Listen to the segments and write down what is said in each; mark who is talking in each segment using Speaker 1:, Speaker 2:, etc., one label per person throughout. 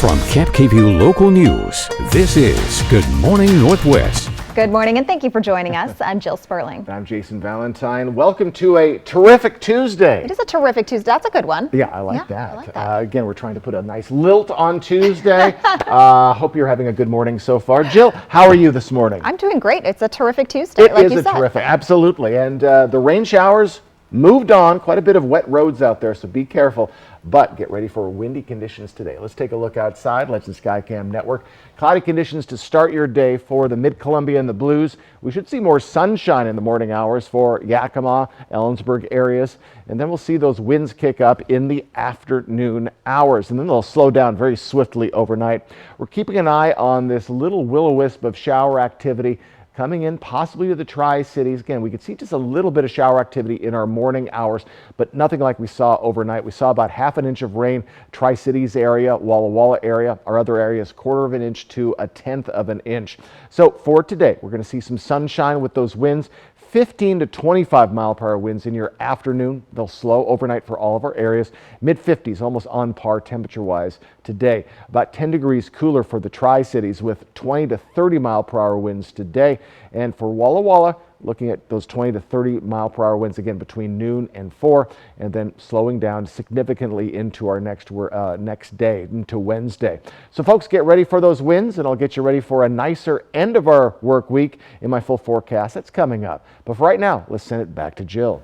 Speaker 1: From Camp KVUE Local News, this is Good Morning Northwest.
Speaker 2: Good morning and thank you for joining us. I'm Jill Sperling.
Speaker 3: I'm Jason Valentine. Welcome to a terrific Tuesday.
Speaker 2: It is a terrific Tuesday. That's a good one.
Speaker 3: Yeah, I like that.
Speaker 2: I like that.
Speaker 3: Again, we're trying to put a nice lilt on Tuesday. Hope you're having a good morning so far. Jill, how are you this morning?
Speaker 2: I'm doing great. It's a terrific Tuesday,
Speaker 3: like you said.
Speaker 2: It is a terrific,
Speaker 3: absolutely. And the rain showers moved on. Quite a bit of wet roads out there, so be careful. But get ready for windy conditions today. Let's take a look outside. Legend Skycam Network. Cloudy conditions to start your day for the Mid-Columbia and the Blues. We should see more sunshine in the morning hours for Yakima, Ellensburg areas. And then we'll see those winds kick up in the afternoon hours. And then they'll slow down very swiftly overnight. We're keeping an eye on this little will-o-wisp of shower activity coming in possibly to the Tri-Cities. Again, we could see just a little bit of shower activity in our morning hours, but nothing like we saw overnight. We saw about ½ inch of rain, Tri-Cities area, Walla Walla area. Our other areas, 1/4 inch to 1/10 inch. So for today, we're going to see some sunshine with those winds. 15 to 25 mile-per-hour winds in your afternoon. They'll slow overnight for all of our areas. Mid-50s, almost on par temperature-wise today. About 10 degrees cooler for the Tri-Cities with 20 to 30 mile-per-hour winds today. And for Walla Walla, looking at those 20 to 30 mile-per-hour winds again between noon and 4, and then slowing down significantly into our next day, into Wednesday. So folks, get ready for those winds, and I'll get you ready for a nicer end of our work week in my full forecast that's coming up. But for right now, let's send it back to Jill.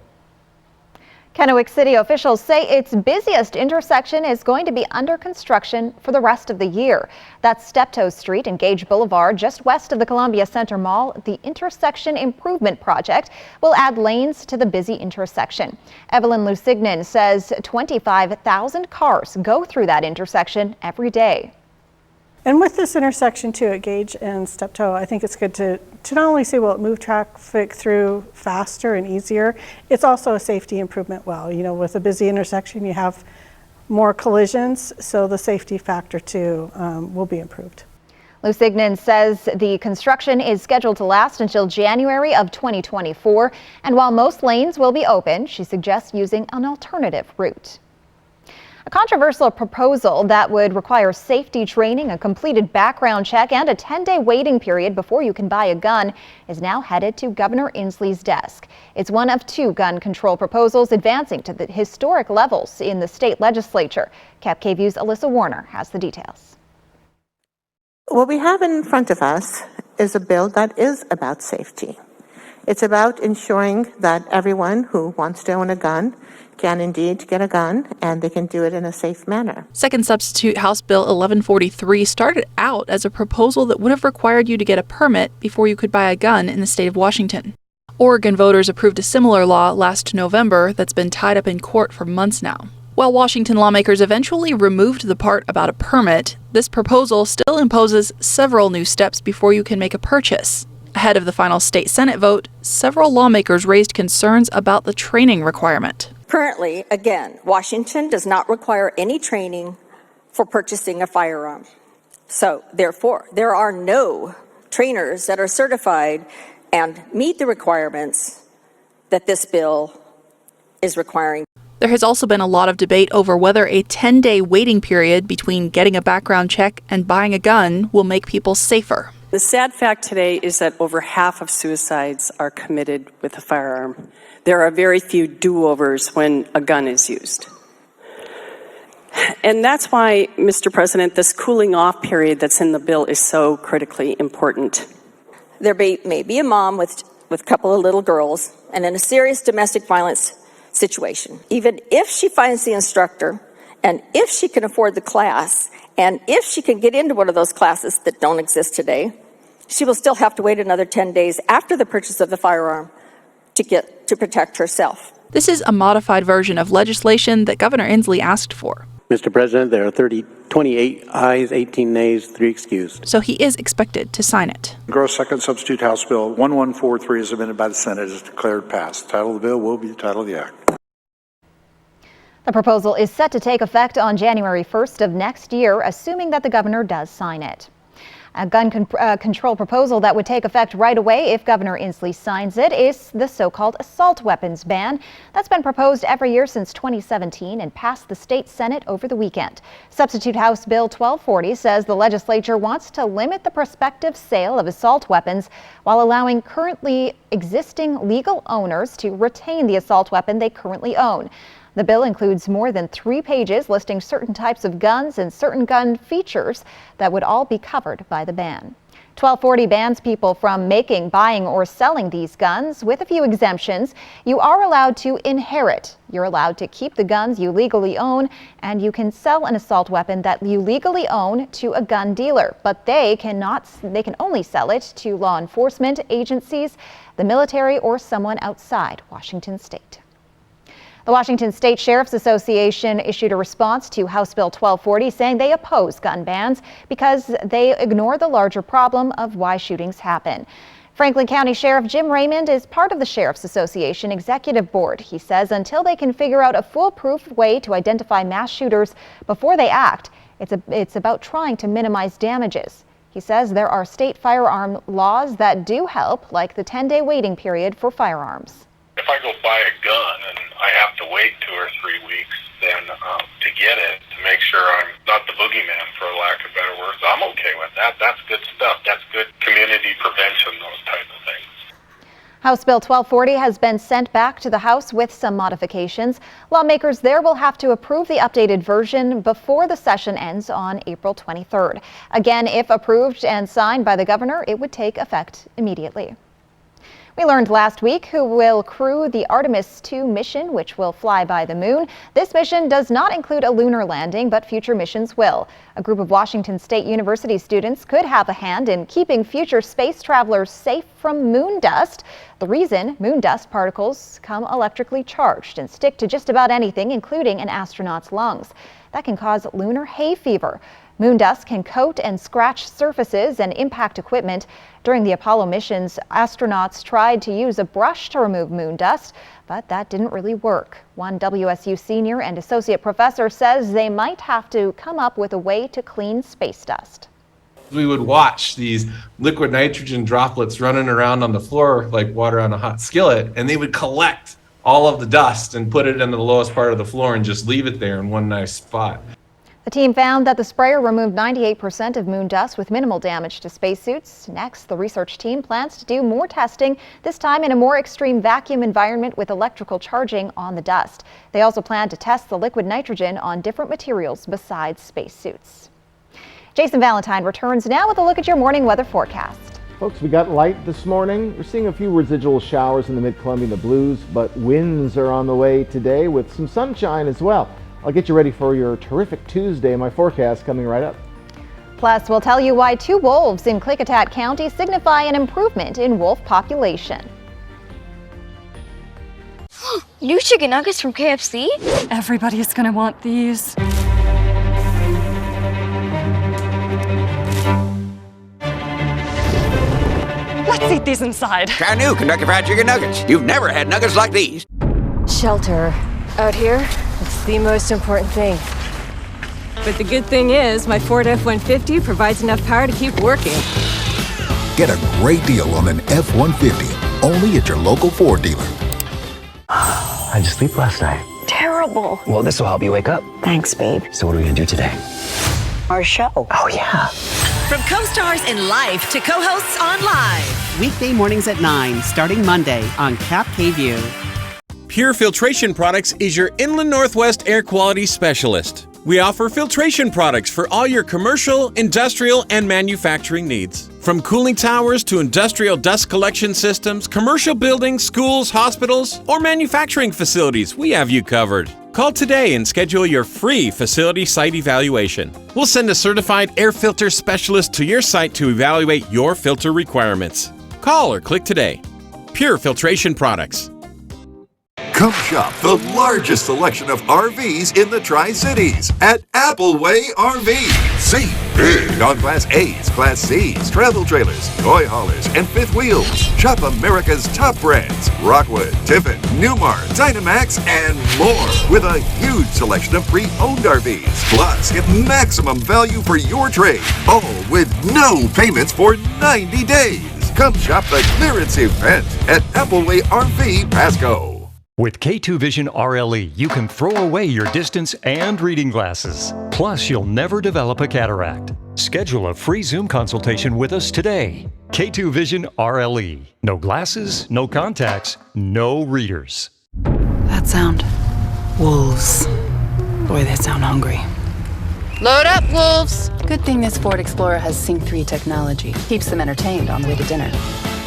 Speaker 2: Kennewick City officials say its busiest intersection is going to be under construction for the rest of the year. That's Steptoe Street and Gage Boulevard, just west of the Columbia Center Mall. The Intersection Improvement Project will add lanes to the busy intersection. Evelyn Lusignan says 25,000 cars go through that intersection every day.
Speaker 4: And with this intersection too at Gage and Steptoe, I think it's good to not only see will it move traffic through faster and easier, it's also a safety improvement. Well, you know, with a busy intersection, you have more collisions, so the safety factor too will be improved.
Speaker 2: Lusignan says the construction is scheduled to last until January of 2024. And while most lanes will be open, she suggests using an alternative route. A controversial proposal that would require safety training, a completed background check, and a 10-day waiting period before you can buy a gun is now headed to Governor Inslee's desk. It's one of 2 gun control proposals advancing to the historic levels in the state legislature. Cap KVUE's Alyssa Warner has the details.
Speaker 5: What we have in front of us is a bill that is about safety. It's about ensuring that everyone who wants to own a gun can indeed get a gun, and they can do it in a safe manner.
Speaker 6: Second substitute House Bill 1143 started out as a proposal that would have required you to get a permit before you could buy a gun in the state of Washington. Oregon voters approved a similar law last November that's been tied up in court for months now. While Washington lawmakers eventually removed the part about a permit, this proposal still imposes several new steps before you can make a purchase. Ahead of the final state Senate vote, several lawmakers raised concerns about the training requirement.
Speaker 7: Currently, again, Washington does not require any training for purchasing a firearm. So, therefore, there are no trainers that are certified and meet the requirements that this bill is requiring.
Speaker 6: There has also been a lot of debate over whether a 10-day waiting period between getting a background check and buying a gun will make people safer.
Speaker 8: The sad fact today is that over half of suicides are committed with a firearm. There are very few do-overs when a gun is used. And that's why, Mr. President, this cooling off period that's in the bill is so critically important.
Speaker 7: There may be a mom with a couple of little girls and in a serious domestic violence situation. Even if she finds the instructor and if she can afford the class and if she can get into one of those classes that don't exist today, she will still have to wait another 10 days after the purchase of the firearm to protect herself.
Speaker 6: This is a modified version of legislation that Governor Inslee asked for.
Speaker 9: Mr. President, there are 28 ayes, 18 nays, 3 excused.
Speaker 6: So he is expected to sign it.
Speaker 10: Gross second substitute House Bill 1143 is amended by the Senate is declared passed. The title of the bill will be the title of the act.
Speaker 2: The proposal is set to take effect on January 1st of next year, assuming that the governor does sign it. A gun control proposal that would take effect right away if Governor Inslee signs it is the so-called assault weapons ban that's been proposed every year since 2017 and passed the state Senate over the weekend. Substitute House Bill 1240 says the legislature wants to limit the prospective sale of assault weapons while allowing currently existing legal owners to retain the assault weapon they currently own. The bill includes more than 3 pages listing certain types of guns and certain gun features that would all be covered by the ban. 1240 bans people from making, buying, or selling these guns, with a few exemptions. You are allowed to inherit. You're allowed to keep the guns you legally own, and you can sell an assault weapon that you legally own to a gun dealer, but they can only sell it to law enforcement agencies, the military, or someone outside Washington State. The Washington State Sheriff's Association issued a response to House Bill 1240 saying they oppose gun bans because they ignore the larger problem of why shootings happen. Franklin County Sheriff Jim Raymond is part of the Sheriff's Association Executive Board. He says until they can figure out a foolproof way to identify mass shooters before they act, it's about trying to minimize damages. He says there are state firearm laws that do help, like the 10-day waiting period for firearms.
Speaker 11: If I go buy a gun and I have to wait 2 or 3 weeks, then to get it, to make sure I'm not the boogeyman, for lack of better words, I'm okay with that. That's good stuff. That's good community prevention, those type of things.
Speaker 2: House Bill 1240 has been sent back to the House with some modifications. Lawmakers there will have to approve the updated version before the session ends on April 23rd. Again, if approved and signed by the governor, it would take effect immediately. We learned last week who will crew the Artemis II mission, which will fly by the moon. This mission does not include a lunar landing, but future missions will. A group of Washington State University students could have a hand in keeping future space travelers safe from moon dust. The reason: moon dust particles come electrically charged and stick to just about anything, including an astronaut's lungs. That can cause lunar hay fever. Moon dust can coat and scratch surfaces and impact equipment. During the Apollo missions, astronauts tried to use a brush to remove moon dust, but that didn't really work. One WSU senior and associate professor says they might have to come up with a way to clean space dust.
Speaker 12: We would watch these liquid nitrogen droplets running around on the floor like water on a hot skillet, and they would collect all of the dust and put it into the lowest part of the floor and just leave it there in one nice spot.
Speaker 2: The team found that the sprayer removed 98% of moon dust with minimal damage to spacesuits. Next, the research team plans to do more testing, this time in a more extreme vacuum environment with electrical charging on the dust. They also plan to test the liquid nitrogen on different materials besides spacesuits. Jason Valentine returns now with a look at your morning weather forecast.
Speaker 3: Folks, we got light this morning. We're seeing a few residual showers in the mid-Columbia and the Blues, but winds are on the way today with some sunshine as well. I'll get you ready for your terrific Tuesday. My forecast coming right up.
Speaker 2: Plus, we'll tell you why 2 wolves in Klickitat County signify an improvement in wolf population.
Speaker 13: New chicken nuggets from KFC?
Speaker 14: Everybody's gonna want these. Let's eat these inside.
Speaker 15: Try new Kentucky Fried Chicken Nuggets. You've never had nuggets like these.
Speaker 16: Shelter. Out here, it's the most important thing.
Speaker 14: But the good thing is, my Ford F-150 provides enough power to keep working.
Speaker 17: Get a great deal on an F-150, only at your local Ford dealer.
Speaker 18: How'd you sleep last night?
Speaker 16: Terrible.
Speaker 18: Well, this will help you wake up.
Speaker 16: Thanks, babe.
Speaker 18: So what are we gonna do today?
Speaker 16: Our show.
Speaker 18: Oh, yeah.
Speaker 19: From co-stars in life to co-hosts on Live. Weekday mornings at 9, starting Monday on Cap KView.
Speaker 20: Pure Filtration Products is your Inland Northwest air quality specialist. We offer filtration products for all your commercial, industrial, and manufacturing needs. From cooling towers to industrial dust collection systems, commercial buildings, schools, hospitals, or manufacturing facilities, we have you covered. Call today and schedule your free facility site evaluation. We'll send a certified air filter specialist to your site to evaluate your filter requirements. Call or click today. Pure Filtration Products.
Speaker 21: Come shop the largest selection of RVs in the Tri-Cities at Appleway RV. Save big on Class A's, Class C's, travel trailers, toy haulers, and fifth wheels. Shop America's top brands, Rockwood, Tiffin, Newmar, Dynamax, and more, with a huge selection of pre-owned RVs. Plus, get maximum value for your trade, all with no payments for 90 days. Come shop the clearance event at Appleway RV Pasco.
Speaker 22: With K2 Vision RLE, you can throw away your distance and reading glasses. Plus, you'll never develop a cataract. Schedule a free Zoom consultation with us today. K2 Vision RLE. No glasses, no contacts, no readers.
Speaker 23: That sound. Wolves. Boy, they sound hungry.
Speaker 16: Load up, wolves! Good thing this Ford Explorer has Sync 3 technology. Keeps them entertained on the way to dinner.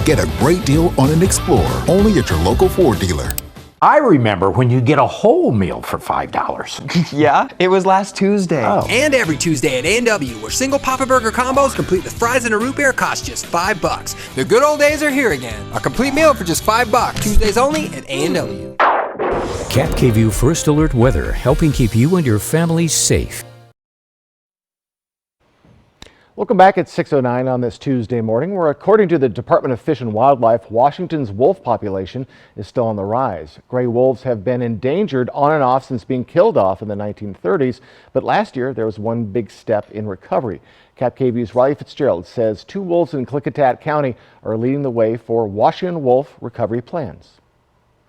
Speaker 17: Get a great deal on an Explorer, only at your local Ford dealer.
Speaker 24: I remember when you get a whole meal for $5.
Speaker 25: Yeah, it was last Tuesday.
Speaker 24: Oh.
Speaker 26: And every Tuesday at A&W, where single Papa Burger combos complete with fries and a root beer cost just $5. The good old days are here again. A complete meal for just $5. Tuesdays only at A&W.
Speaker 1: Cat KVU First Alert Weather, helping keep you and your family safe.
Speaker 3: Welcome back at 6:09 on this Tuesday morning, where according to the Department of Fish and Wildlife, Washington's wolf population is still on the rise. Gray wolves have been endangered on and off since being killed off in the 1930s, but last year there was one big step in recovery. Cap KVU's Riley Fitzgerald says 2 wolves in Klickitat County are leading the way for Washington wolf recovery plans.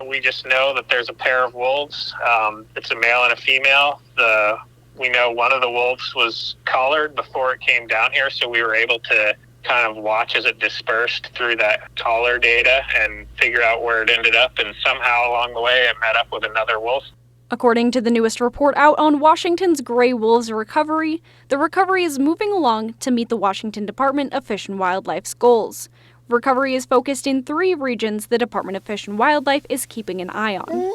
Speaker 27: We just know that there's a pair of wolves. It's a male and a female. We know one of the wolves was collared before it came down here, so we were able to kind of watch as it dispersed through that collar data and figure out where it ended up, and somehow along the way it met up with another wolf.
Speaker 28: According to the newest report out on Washington's gray wolves recovery, the recovery is moving along to meet the Washington Department of Fish and Wildlife's goals. Recovery is focused in 3 regions the Department of Fish and Wildlife is keeping an eye on.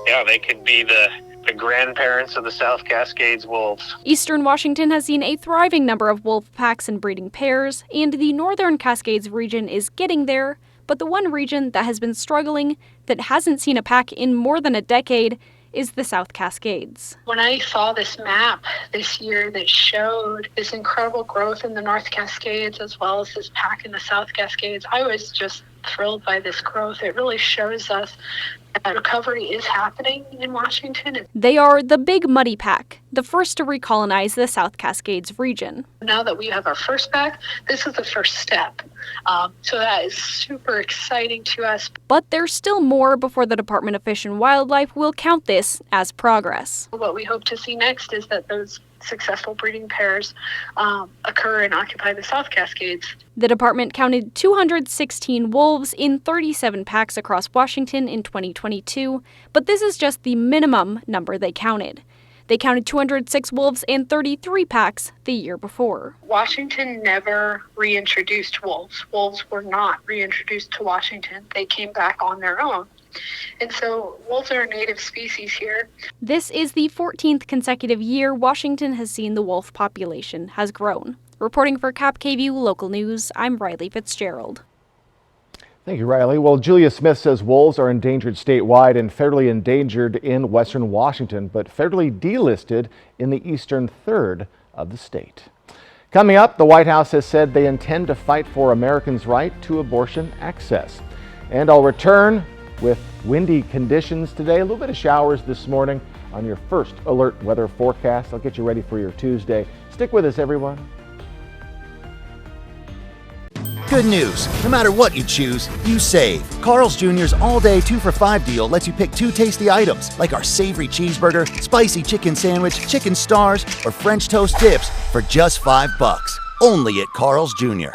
Speaker 27: Yeah, they could be the grandparents of the South Cascades wolves.
Speaker 28: Eastern Washington has seen a thriving number of wolf packs and breeding pairs, and the Northern Cascades region is getting there, but the one region that has been struggling, that hasn't seen a pack in more than a decade, is the South Cascades.
Speaker 29: When I saw this map this year that showed this incredible growth in the North Cascades as well as this pack in the South Cascades, I was just thrilled by this growth. It really shows us that recovery is happening in Washington.
Speaker 28: They are the Big Muddy Pack, the first to recolonize the South Cascades region.
Speaker 29: Now that we have our first pack, this is the first step. So that is super exciting to us.
Speaker 28: But there's still more before the Department of Fish and Wildlife will count this as progress.
Speaker 29: What we hope to see next is that those successful breeding pairs occur and occupy the South Cascades.
Speaker 28: The department counted 216 wolves in 37 packs across Washington in 2022, but this is just the minimum number they counted. They counted 206 wolves and 33 packs the year before.
Speaker 29: Washington never reintroduced wolves. Wolves were not reintroduced to Washington. They came back on their own. And so wolves are a native species here.
Speaker 28: This is the 14th consecutive year Washington has seen the wolf population has grown. Reporting for Cap KVU Local News, I'm Riley Fitzgerald.
Speaker 3: Thank you, Riley. Well, Julia Smith says wolves are endangered statewide and federally endangered in western Washington, but federally delisted in the eastern third of the state. Coming up, the White House has said they intend to fight for Americans' right to abortion access. And I'll return with windy conditions today. A little bit of showers this morning on your first alert weather forecast. I'll get you ready for your Tuesday. Stick with us, everyone.
Speaker 30: Good news. No matter what you choose, you save. Carl's Jr.'s all-day 2 for $5 deal lets you pick 2 tasty items, like our savory cheeseburger, spicy chicken sandwich, chicken stars, or French toast dips for just $5. Only at Carl's Jr.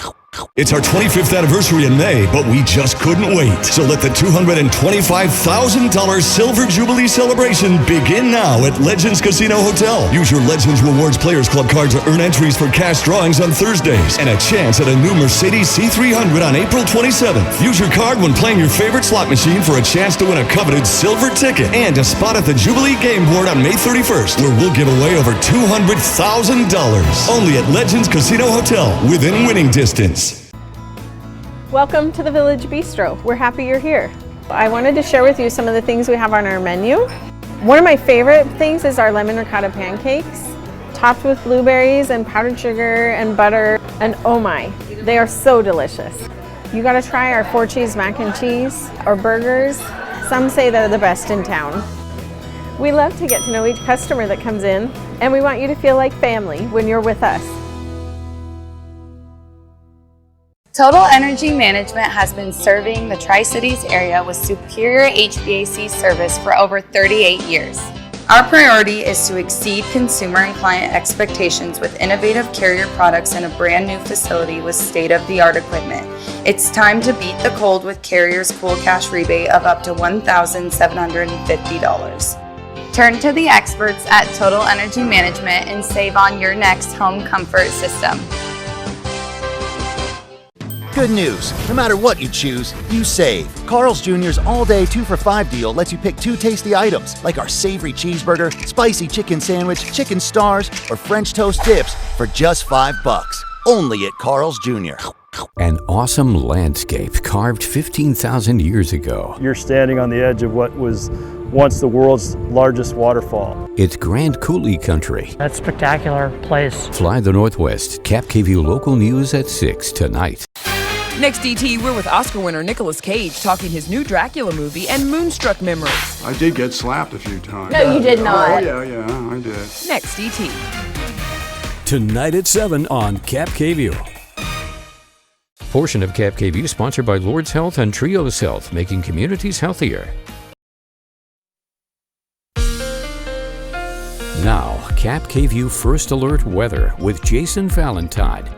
Speaker 31: It's our 25th anniversary in May, but we just couldn't wait. So let the $225,000 Silver Jubilee celebration begin now at Legends Casino Hotel. Use your Legends Rewards Players Club card to earn entries for cash drawings on Thursdays and a chance at a new Mercedes C300 on April 27th. Use your card when playing your favorite slot machine for a chance to win a coveted silver ticket and a spot at the Jubilee Game Board on May 31st, where we'll give away over $200,000. Only at Legends Casino Hotel, within winning distance.
Speaker 32: Welcome to the Village Bistro. We're happy you're here.
Speaker 2: I wanted to share with you some of the things we have on our menu. One of my favorite things is our lemon ricotta pancakes, topped with blueberries and powdered sugar and butter, and oh my, they are so delicious. You gotta try our 4-cheese mac and cheese or burgers. Some say they're the best in town. We love to get to know each customer that comes in, and we want you to feel like family when you're with us.
Speaker 4: Total Energy Management has been serving the Tri-Cities area with superior HVAC service for over 38 years. Our priority is to exceed consumer and client expectations with innovative Carrier products and a brand new facility with state-of-the-art equipment. It's time to beat the cold with Carrier's Cool Cash rebate of up to $1,750. Turn to the experts at Total Energy Management and save on your next home comfort system.
Speaker 30: Good news. No matter what you choose, you save. Carl's Jr.'s all-day 2 for $5 deal lets you pick 2 tasty items, like our savory cheeseburger, spicy chicken sandwich, chicken stars, or French toast dips for just $5. Only at Carl's Jr.
Speaker 1: An awesome landscape carved 15,000 years ago.
Speaker 5: You're standing on the edge of what was once the world's largest waterfall.
Speaker 1: It's Grand Coulee country.
Speaker 6: That spectacular place.
Speaker 1: Fly the Northwest. Cap KVU local news at 6 tonight.
Speaker 7: Next ET, we're with Oscar winner Nicolas Cage talking his new Dracula movie and Moonstruck memories.
Speaker 8: I did get slapped a few times.
Speaker 2: No, you did not.
Speaker 8: Oh, yeah, I did.
Speaker 7: Next ET.
Speaker 1: Tonight at 7 on Cap KVU. Portion of Cap KVU sponsored by Lord's Health and Trios Health, making communities healthier. Now, Cap KVU First Alert weather with Jason Valentine.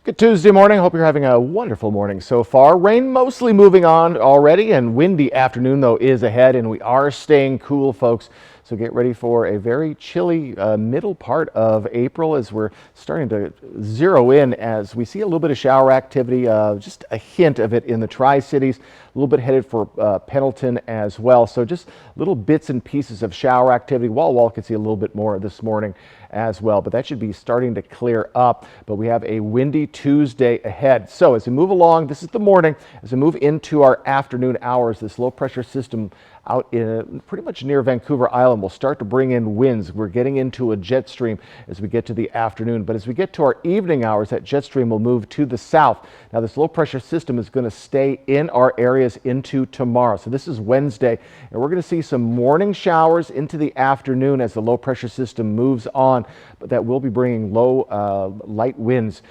Speaker 3: Good Tuesday morning. Hope you're having a wonderful morning so far. Rain mostly moving on already, and windy afternoon though is ahead, and we are staying cool, folks. So get ready for a very chilly middle part of April as we're starting to zero in as we see a little bit of shower activity, just a hint of it in the Tri-Cities, a little bit headed for Pendleton as well. So just little bits and pieces of shower activity. Wall could see a little bit more this morning as well, but that should be starting to clear up. But we have a windy Tuesday ahead. So as we move along, this is the morning, as we move into our afternoon hours, this low pressure system out in pretty much near Vancouver Island will start to bring in winds. We're getting into a jet stream as we get to the afternoon, but as we get to our evening hours, that jet stream will move to the south. Now this low pressure system is going to stay in our areas into tomorrow. So this is Wednesday, and we're going to see some morning showers into the afternoon as the low pressure system moves on, but that will be bringing low light winds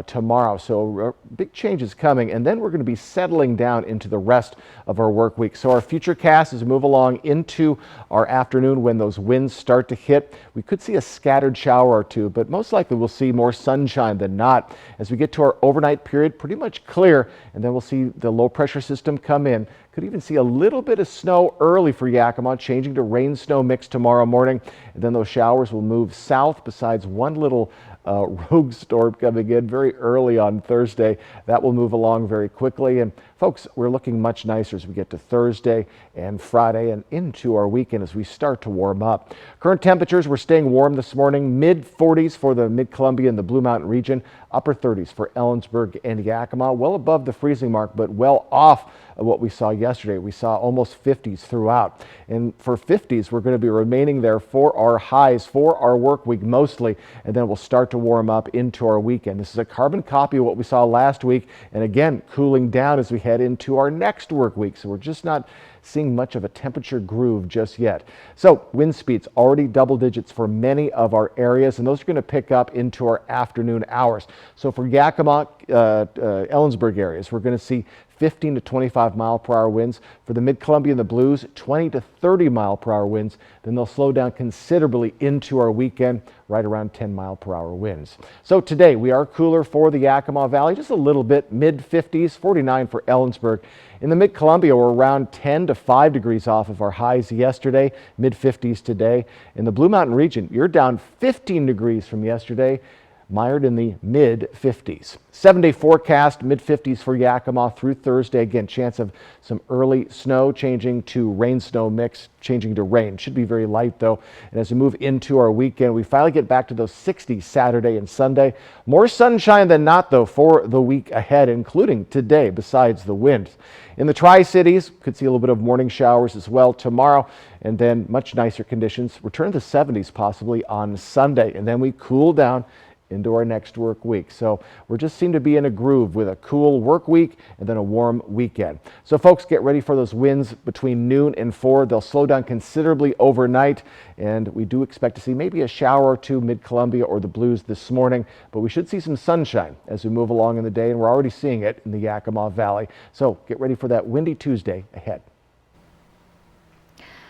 Speaker 3: tomorrow. So big changes coming, and then we're going to be settling down into the rest of our work week. So our future cast as we move along into our afternoon, when those winds start to hit, we could see a scattered shower or two, but most likely we'll see more sunshine than not. As we get to our overnight period, pretty much clear, and then we'll see the low pressure system come in. Could even see a little bit of snow early for Yakima, changing to rain-snow mix tomorrow morning, and then those showers will move south besides one little rogue storm coming in very early on Thursday. That will move along very quickly, and folks, we're looking much nicer as we get to Thursday and Friday and into our weekend as we start to warm up. Current temperatures, we're staying warm this morning, mid-40s for the Mid-Columbia and the Blue Mountain region, upper 30s for Ellensburg and Yakima, well above the freezing mark, but well off of what we saw yesterday. We saw almost 50s throughout, and for 50s, we're going to be remaining there for our highs for our work week mostly, and then we'll start to warm up into our weekend. This is a carbon copy of what we saw last week, and again, cooling down as we head into our next work week. So we're just not seeing much of a temperature groove just yet. So wind speeds already double digits for many of our areas, and those are going to pick up into our afternoon hours. So for Yakima, Ellensburg areas, we're going to see 15 to 25 mile per hour winds. For the Mid-Columbia and the Blues, 20 to 30 mile per hour winds. Then they'll slow down considerably into our weekend, right around 10 mile per hour winds. So today we are cooler for the Yakima Valley, just a little bit, mid-50s, 49 for Ellensburg. In the Mid-Columbia, we're around 10 to 5 degrees off of our highs yesterday, mid-50s today. In the Blue Mountain region, you're down 15 degrees from yesterday. mired in the mid-50s. 7-day forecast, mid-50s for Yakima through Thursday. Again, chance of some early snow changing to rain-snow mix, changing to rain. Should be very light though. And as we move into our weekend, we finally get back to those 60s Saturday and Sunday. More sunshine than not though for the week ahead, including today, besides the wind. In the Tri-Cities, could see a little bit of morning showers as well tomorrow, and then much nicer conditions. Return to the 70s possibly on Sunday, and then we cool down into our next work week. So we just seem to be in a groove with a cool work week and then a warm weekend. So folks, get ready for those winds between noon and 4. They'll slow down considerably overnight, and we do expect to see maybe a shower or two mid-Columbia or the Blues this morning, but we should see some sunshine as we move along in the day, and we're already seeing it in the Yakima Valley. So get ready for that windy Tuesday ahead.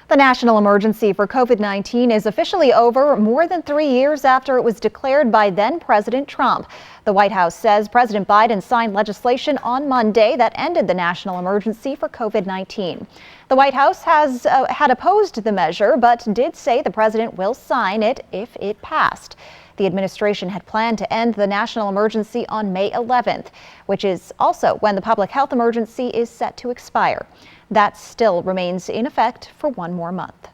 Speaker 9: The national emergency for COVID-19 is officially over more than 3 years after it was declared by then President Trump. The White House says President Biden signed legislation on Monday that ended the national emergency for COVID-19. The White House had opposed the measure, but did say the president will sign it if it passed. The administration had planned to end the national emergency on May 11th, which is also when the public health emergency is set to expire. That still remains in effect for 1 more month.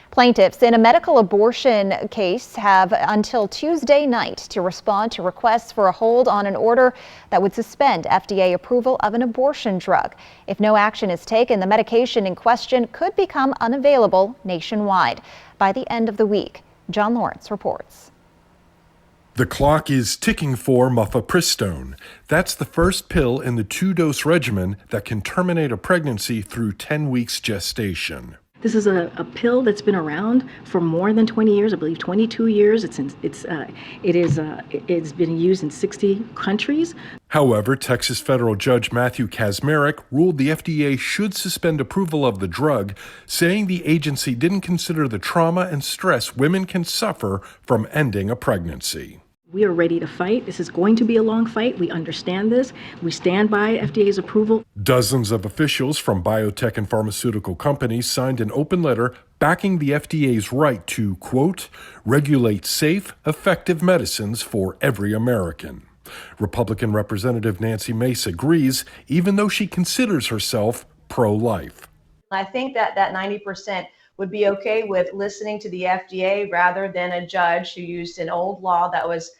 Speaker 9: Plaintiffs in a medical abortion case have until Tuesday night to respond to requests for a hold on an order that would suspend FDA approval of an abortion drug. If no action is taken, the medication in question could become unavailable nationwide by the end of the week. John Lawrence reports.
Speaker 10: The clock is ticking for mifepristone. That's the first pill in the 2-dose regimen that can terminate a pregnancy through 10 weeks gestation.
Speaker 11: This is a pill that's been around for more than 20 years, I believe 22 years. It's been used in 60 countries.
Speaker 10: However, Texas federal judge Matthew Kacsmaryk ruled the FDA should suspend approval of the drug, saying the agency didn't consider the trauma and stress women can suffer from ending a pregnancy.
Speaker 11: We are ready to fight. This is going to be a long fight. We understand this. We stand by FDA's approval.
Speaker 10: Dozens of officials from biotech and pharmaceutical companies signed an open letter backing the FDA's right to, quote, regulate safe, effective medicines for every American. Republican Representative Nancy Mace agrees, even though she considers herself pro-life.
Speaker 12: I think that 90% would be okay with listening to the FDA rather than a judge who used an old law that was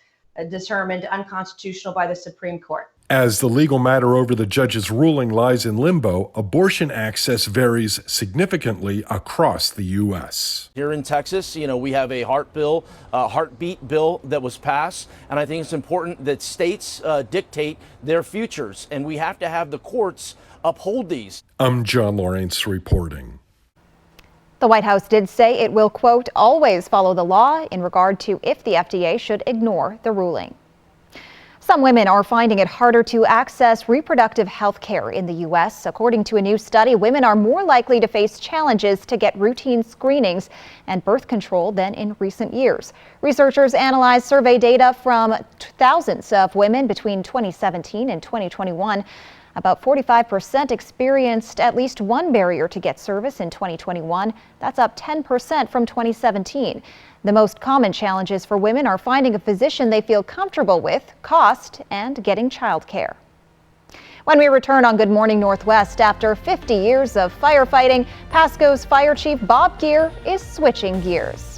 Speaker 12: determined unconstitutional by the Supreme Court.
Speaker 10: As the legal matter over the judge's ruling lies in limbo, abortion access varies significantly across the U.S.
Speaker 13: Here in Texas, we have a heartbeat bill that was passed, and I think it's important that states dictate their futures, and we have to have the courts uphold these.
Speaker 10: I'm John Lawrence reporting.
Speaker 9: The White House did say it will, quote, always follow the law in regard to if the FDA should ignore the ruling. Some women are finding it harder to access reproductive health care in the U.S. According to a new study, women are more likely to face challenges to get routine screenings and birth control than in recent years. Researchers analyzed survey data from thousands of women between 2017 and 2021. About 45% experienced at least one barrier to get service in 2021. That's up 10% from 2017. The most common challenges for women are finding a physician they feel comfortable with, cost, and getting childcare. When we return on Good Morning Northwest, after 50 years of firefighting, Pasco's Fire Chief Bob Geer is switching gears.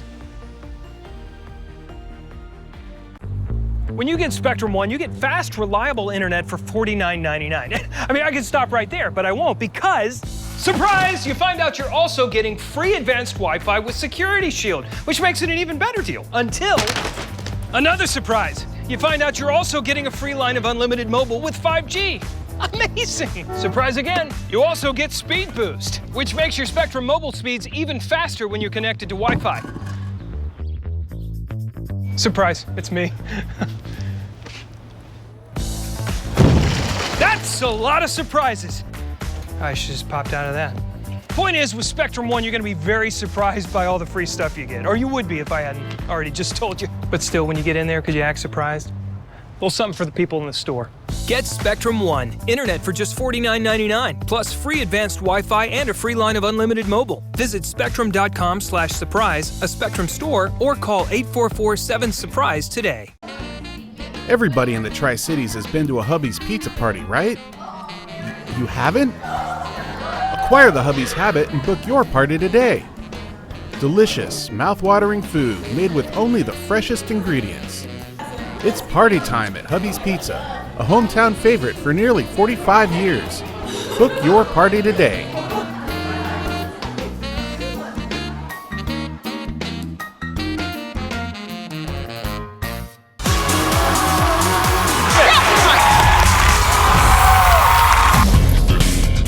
Speaker 14: When you get Spectrum One, you get fast, reliable internet for $49.99. I mean, I could stop right there, but I won't because, surprise, you find out you're also getting free advanced Wi-Fi with Security Shield, which makes it an even better deal. Until another surprise, you find out you're also getting a free line of unlimited mobile with 5G. Amazing! Surprise again, you also get Speed Boost, which makes your Spectrum mobile speeds even faster when you're connected to Wi-Fi. Surprise, it's me. That's a lot of surprises. I should just popped out of that. Point is, with Spectrum One, you're going to be very surprised by all the free stuff you get. Or you would be if I hadn't already just told you. But still, when you get in there, could you act surprised? A little something for the people in the store.
Speaker 26: Get Spectrum One, internet for just $49.99, plus free advanced Wi-Fi and a free line of unlimited mobile. Visit spectrum.com/surprise, a Spectrum store, or call 844-7-SURPRISE today.
Speaker 15: Everybody in the Tri-Cities has been to a Hubby's pizza party, right? You haven't? Acquire the Hubby's habit and book your party today. Delicious, mouth-watering food made with only the freshest ingredients. It's party time at Hubby's Pizza, a hometown favorite for nearly 45 years. Book your party today.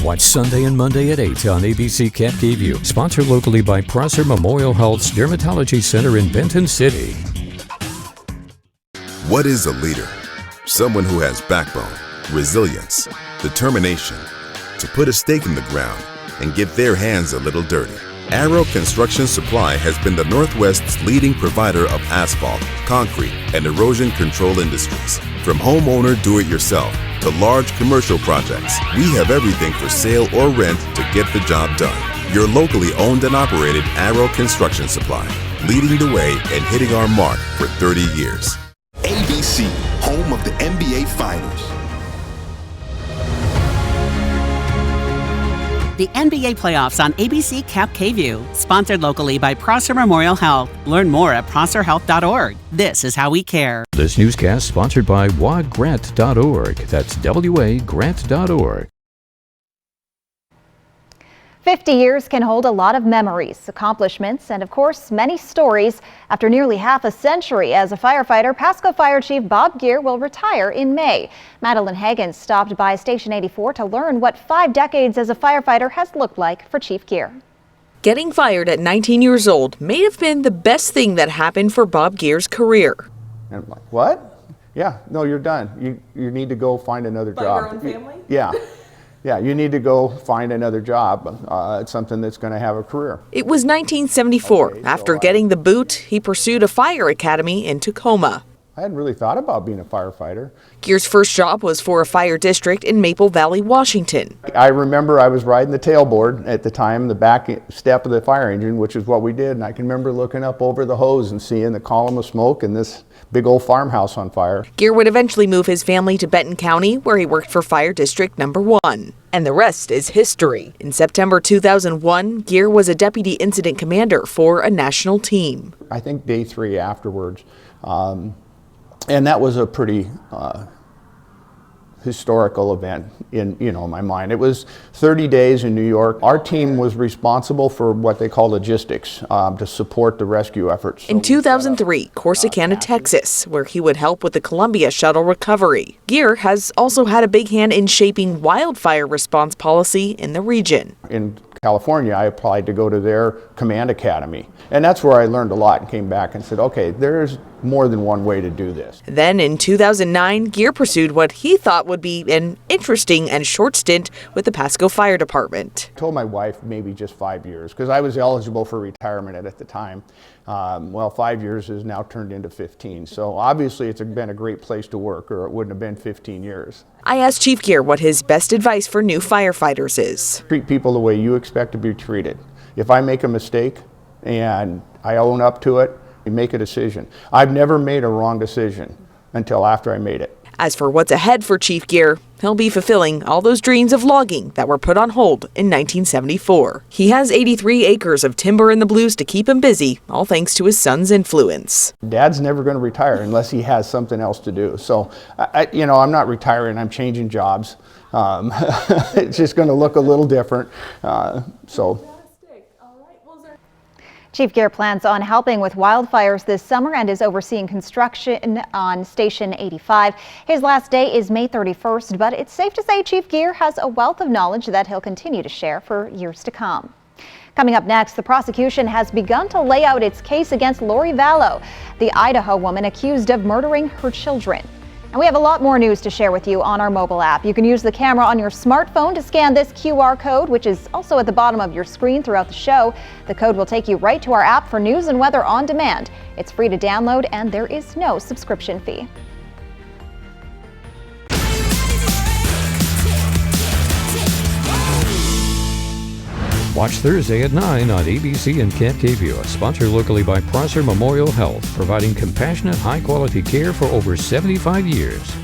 Speaker 1: Watch Sunday and Monday at 8 on ABC Cap KVU. Sponsored locally by Prosser Memorial Health's Dermatology Center in Benton City.
Speaker 16: What is a leader? Someone who has backbone, resilience, determination to put a stake in the ground and get their hands a little dirty. Arrow Construction Supply has been the Northwest's leading provider of asphalt, concrete, and erosion control industries. From homeowner do-it-yourself to large commercial projects, we have everything for sale or rent to get the job done. Your locally owned and operated Arrow Construction Supply, leading the way and hitting our mark for 30 years.
Speaker 17: ABC, home of the NBA Finals.
Speaker 18: The NBA playoffs on ABC Cap KVU, sponsored locally by Prosser Memorial Health. Learn more at prosserhealth.org. This is how we care.
Speaker 1: This newscast sponsored by wagrant.org. That's wagrant.org.
Speaker 9: 50 years can hold a lot of memories, accomplishments, and of course, many stories. After nearly half a century as a firefighter, Pasco Fire Chief Bob Geer will retire in May. Madeline Hagen stopped by Station 84 to learn what 5 decades as a firefighter has looked like for Chief Geer.
Speaker 19: Getting fired at 19 years old may have been the best thing that happened for Bob Geer's career.
Speaker 20: And I'm like, what? Yeah, no, you're done. You need to go find another job.
Speaker 19: Your own family?
Speaker 20: Yeah. Yeah, you need to go find another job. It's something that's going to have a career.
Speaker 19: It was 1974. After getting the boot, he pursued a fire academy in Tacoma.
Speaker 20: I hadn't really thought about being a firefighter.
Speaker 19: Geer's first job was for a fire district in Maple Valley, Washington.
Speaker 20: I remember I was riding the tailboard at the time, the back step of the fire engine, which is what we did. And I can remember looking up over the hose and seeing the column of smoke and this big old farmhouse on fire.
Speaker 19: Geer would eventually move his family to Benton County, where he worked for Fire District Number 1. And the rest is history. In September 2001, Geer was a deputy incident commander for a national team.
Speaker 20: I think day 3 afterwards. And that was a pretty historical event in my mind. It was 30 days in New York. Our team was responsible for what they call logistics to support the rescue efforts.
Speaker 19: In 2003, Corsicana, Texas, where he would help with the Columbia shuttle recovery. Geer has also had a big hand in shaping wildfire response policy in the region.
Speaker 20: In California, I applied to go to their command academy. And that's where I learned a lot and came back and said, okay, there's more than one way to do this.
Speaker 19: Then in 2009, Geer pursued what he thought would be an interesting and short stint with the Pasco Fire Department.
Speaker 20: I told my wife maybe just 5 years because I was eligible for retirement at the time. 5 years has now turned into 15. So obviously it's been a great place to work, or it wouldn't have been 15 years.
Speaker 19: I asked Chief Geer what his best advice for new firefighters is.
Speaker 20: Treat people the way you expect to be treated. If I make a mistake and I own up to it, you make a decision. I've never made a wrong decision until after I made it.
Speaker 19: As for what's ahead for Chief Geer, he'll be fulfilling all those dreams of logging that were put on hold in 1974. He has 83 acres of timber in the Blues to keep him busy, all thanks to his son's influence.
Speaker 20: Dad's never going to retire unless he has something else to do. So, I'm not retiring, I'm changing jobs. It's just going to look a little different.
Speaker 9: Chief Geer plans on helping with wildfires this summer and is overseeing construction on Station 85. His last day is May 31st, but it's safe to say Chief Geer has a wealth of knowledge that he'll continue to share for years to come. Coming up next, the prosecution has begun to lay out its case against Lori Vallow, the Idaho woman accused of murdering her children. And we have a lot more news to share with you on our mobile app. You can use the camera on your smartphone to scan this QR code, which is also at the bottom of your screen throughout the show. The code will take you right to our app for news and weather on demand. It's free to download and there is no subscription fee.
Speaker 1: Watch Thursday at 9 on ABC and Camp KView, sponsored locally by Prosser Memorial Health, providing compassionate, high-quality care for over 75 years.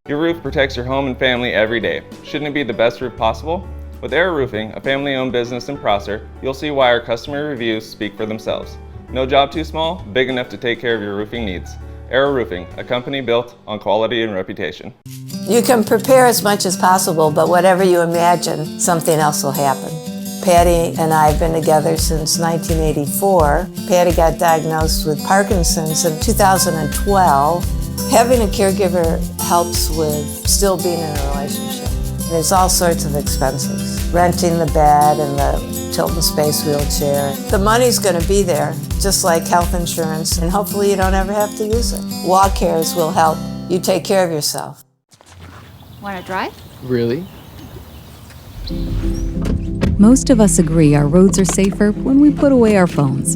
Speaker 4: Your roof protects your home and family every day. Shouldn't it be the best roof possible? With Air Roofing, a family-owned business in Prosser, you'll see why our customer reviews speak for themselves. No job too small, big enough to take care of your roofing needs. Air Roofing, a company built on quality and reputation.
Speaker 21: You can prepare as much as possible, but whatever you imagine, something else will happen. Patty and I have been together since 1984. Patty got diagnosed with Parkinson's in 2012. Having a caregiver helps with still being in a relationship. There's all sorts of expenses. Renting the bed and the Tilton Space wheelchair. The money's going to be there, just like health insurance, and hopefully you don't ever have to use it. Walk Cares will help you take care of yourself.
Speaker 22: Want to drive?
Speaker 23: Really?
Speaker 24: Most of us agree our roads are safer when we put away our phones.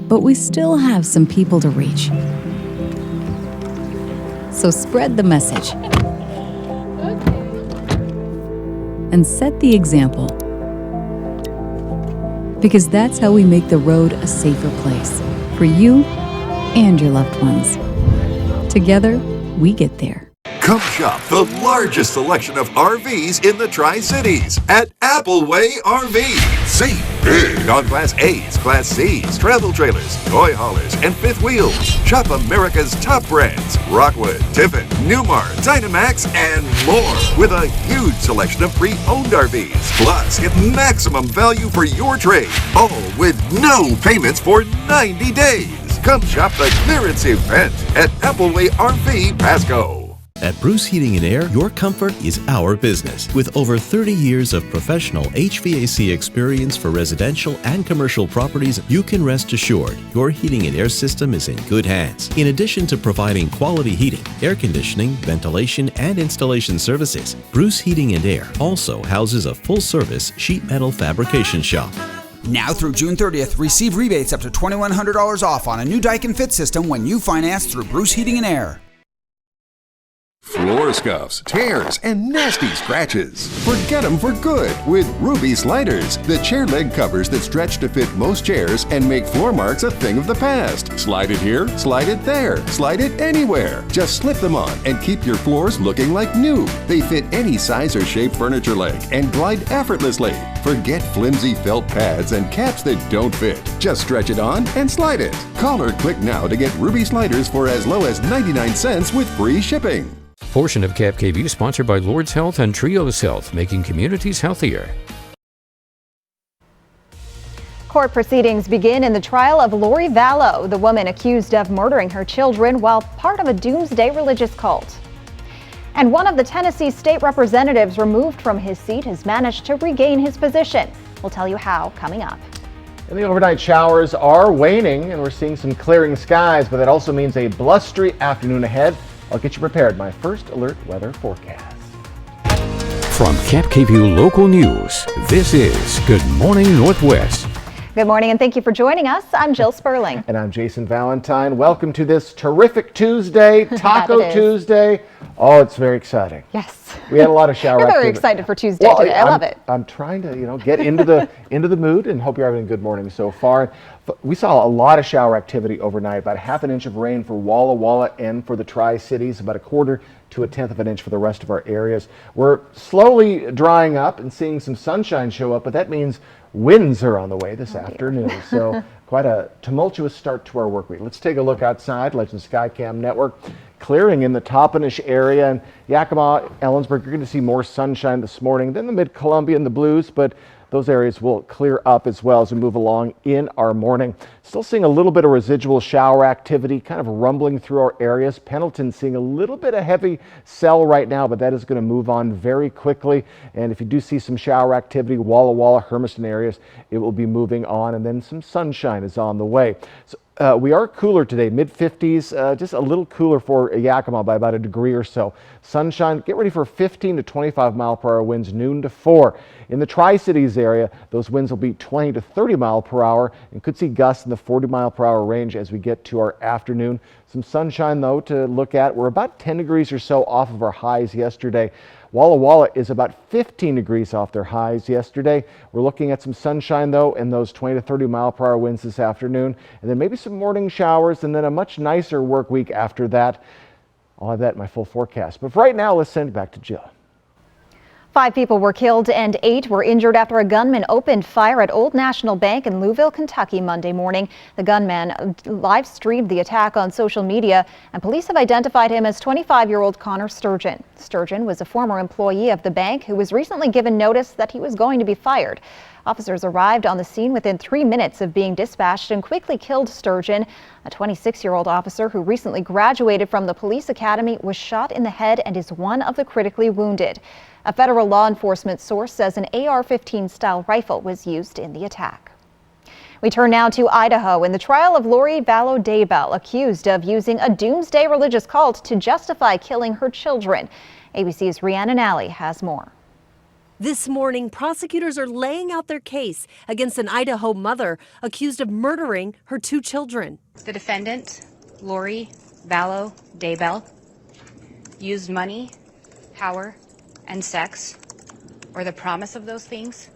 Speaker 24: But we still have some people to reach. So spread the message. And set the example. Because that's how we make the road a safer place for you and your loved ones. Together, we get there.
Speaker 25: Come shop the largest selection of RVs in the Tri-Cities at Appleway RV. Save big on Class A's, Class C's, travel trailers, toy haulers, and fifth wheels. Shop America's top brands, Rockwood, Tiffin, Newmar, Dynamax, and more, with a huge selection of pre-owned RVs. Plus, get maximum value for your trade, all with no payments for 90 days. Come shop the clearance event at Appleway RV Pasco.
Speaker 27: At Bruce Heating and Air, your comfort is our business. With over 30 years of professional HVAC experience for residential and commercial properties, you can rest assured your heating and air system is in good hands. In addition to providing quality heating, air conditioning, ventilation, and installation services, Bruce Heating and Air also houses a full-service sheet metal fabrication shop.
Speaker 28: Now through June 30th, receive rebates up to $2,100 off on a new Daikin Fit system when you finance through Bruce Heating and Air.
Speaker 29: Floor scuffs, tears, and nasty scratches. Forget them for good with Ruby Sliders, the chair leg covers that stretch to fit most chairs and make floor marks a thing of the past. Slide it here, slide it there, slide it anywhere. Just slip them on and keep your floors looking like new. They fit any size or shape furniture leg and glide effortlessly. Forget flimsy felt pads and caps that don't fit. Just stretch it on and slide it. Call or click now to get Ruby Sliders for as low as 99 cents with free shipping.
Speaker 1: Portion of Cap KView sponsored by Lord's Health and Trios Health, making communities healthier.
Speaker 9: Court proceedings begin in the trial of Lori Vallow, the woman accused of murdering her children while part of a doomsday religious cult. And one of the Tennessee state representatives removed from his seat has managed to regain his position. We'll tell you how coming up.
Speaker 3: And the overnight showers are waning, and we're seeing some clearing skies, but that also means a blustery afternoon ahead. I'll get you prepared. My first alert weather forecast.
Speaker 1: From Cap KView Local News, this is Good Morning Northwest.
Speaker 9: Good morning and thank you for joining us. I'm Jill Sperling.
Speaker 3: And I'm Jason Valentine. Welcome to this terrific Tuesday, Taco Tuesday. Oh, it's very exciting.
Speaker 9: Yes.
Speaker 3: We had a lot of shower
Speaker 9: You're very
Speaker 3: activity.
Speaker 9: excited for Tuesday today. I love it.
Speaker 3: I'm trying to, get into the mood, and hope you're having a good morning so far. We saw a lot of shower activity overnight, about half an inch of rain for Walla Walla and for the Tri-Cities, about a quarter to a tenth of an inch for the rest of our areas. We're slowly drying up and seeing some sunshine show up, but that means winds are on the way this afternoon. So quite a tumultuous start to our work week. Let's take a look outside. Legend Skycam Network. Clearing in the Toppenish area, and Yakima, Ellensburg, you're going to see more sunshine this morning than the Mid-Columbia and the Blues, but those areas will clear up as well as we move along in our morning. Still seeing a little bit of residual shower activity kind of rumbling through our areas. Pendleton seeing a little bit of heavy cell right now, but that is going to move on very quickly. And if you do see some shower activity, Walla Walla, Hermiston areas, it will be moving on, and then some sunshine is on the way. So we are cooler today, mid-50s, just a little cooler for Yakima by about a degree or so. Sunshine, get ready for 15 to 25 mile per hour winds noon to 4. In the Tri-Cities area, those winds will be 20 to 30 mile per hour and could see gusts in the 40 mile per hour range as we get to our afternoon. Some sunshine though to look at. We're about 10 degrees or so off of our highs yesterday. Walla Walla is about 15 degrees off their highs yesterday. We're looking at some sunshine though, and those 20 to 30 mile per hour winds this afternoon, and then maybe some morning showers, and then a much nicer work week after that. I'll have that in my full forecast. But for right now, let's send it back to Jill.
Speaker 9: 5 people were killed and 8 were injured after a gunman opened fire at Old National Bank in Louisville, Kentucky Monday morning. The gunman live streamed the attack on social media, and police have identified him as 25-year-old Connor Sturgeon. Sturgeon was a former employee of the bank who was recently given notice that he was going to be fired. Officers arrived on the scene within 3 minutes of being dispatched and quickly killed Sturgeon. A 26-year-old officer who recently graduated from the police academy was shot in the head and is one of the critically wounded. A federal law enforcement source says an AR-15 style rifle was used in the attack. We turn now to Idaho in the trial of Lori Vallow Daybell, accused of using a doomsday religious cult to justify killing her children. ABC's Rhiannon Alley has more.
Speaker 2: This morning, prosecutors are laying out their case against an Idaho mother accused of murdering her 2 children.
Speaker 5: The defendant, Lori Vallow Daybell, used money, power, and sex, or the promise of those things,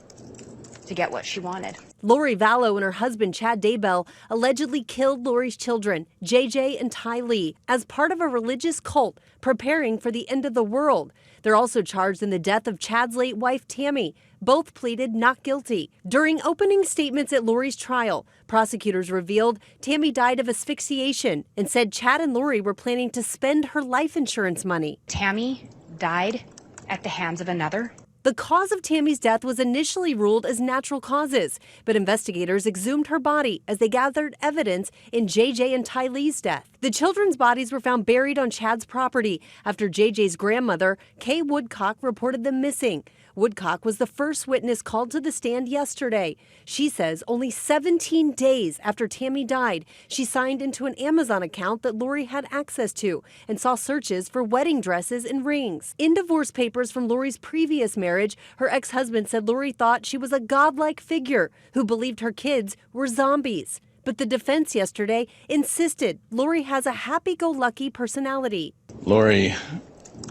Speaker 5: to get what she wanted.
Speaker 2: Lori Vallow and her husband, Chad Daybell, allegedly killed Lori's children, JJ and Ty Lee, as part of a religious cult preparing for the end of the world. They're also charged in the death of Chad's late wife, Tammy. Both pleaded not guilty. During opening statements at Lori's trial, prosecutors revealed Tammy died of asphyxiation and said Chad and Lori were planning to spend her life insurance money.
Speaker 5: Tammy died at the hands of another.
Speaker 2: The cause of Tammy's death was initially ruled as natural causes, but investigators exhumed her body as they gathered evidence in JJ and Ty Lee's death. The children's bodies were found buried on Chad's property after JJ's grandmother, Kay Woodcock, reported them missing. Woodcock was the first witness called to the stand yesterday. She says only 17 days after Tammy died, she signed into an Amazon account that Lori had access to and saw searches for wedding dresses and rings. In divorce papers from Lori's previous marriage, her ex-husband said Lori thought she was a godlike figure who believed her kids were zombies. But the defense yesterday insisted Lori has a happy-go-lucky personality.
Speaker 6: Lori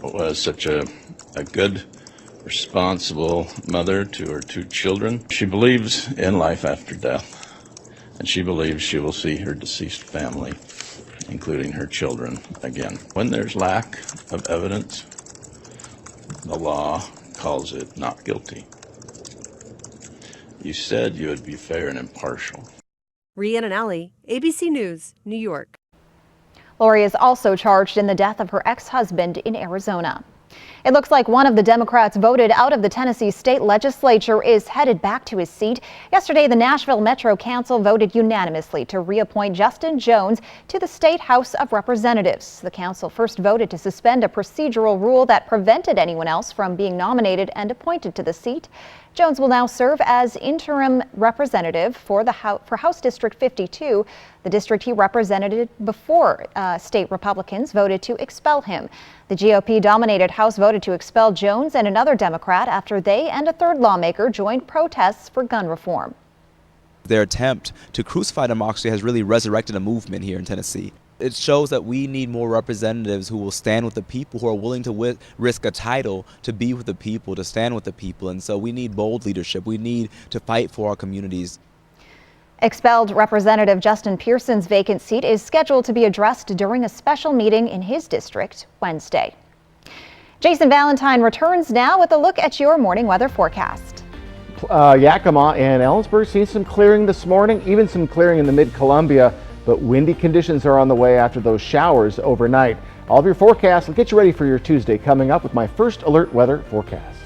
Speaker 6: was such a good, responsible mother to her 2 children. She believes in life after death, and she believes she will see her deceased family, including her children, again. When there's lack of evidence, the law calls it not guilty. You said you would be fair and impartial.
Speaker 2: Rhiannon Alley, ABC News, New York.
Speaker 9: Lori is also charged in the death of her ex-husband in Arizona. It looks like one of the Democrats voted out of the Tennessee state legislature is headed back to his seat. Yesterday, the Nashville Metro Council voted unanimously to reappoint Justin Jones to the State House of Representatives. The council first voted to suspend a procedural rule that prevented anyone else from being nominated and appointed to the seat. Jones will now serve as interim representative for House District 52, the district he represented before state Republicans voted to expel him. The GOP-dominated House voted to expel Jones and another Democrat after they and a third lawmaker joined protests for gun reform.
Speaker 7: Their attempt to crucify democracy has really resurrected a movement here in Tennessee. It shows that we need more representatives who will stand with the people, who are willing to risk a title to be with the people, to stand with the people. And so we need bold leadership. We need to fight for our communities.
Speaker 9: Expelled Representative Justin Pearson's vacant seat is scheduled to be addressed during a special meeting in his district Wednesday. Jason Valentine returns now with a look at your morning weather forecast.
Speaker 3: Yakima and Ellensburg seeing some clearing this morning, even some clearing in the mid-Columbia, but windy conditions are on the way after those showers overnight. All of your forecasts will get you ready for your Tuesday coming up with my first alert weather forecast.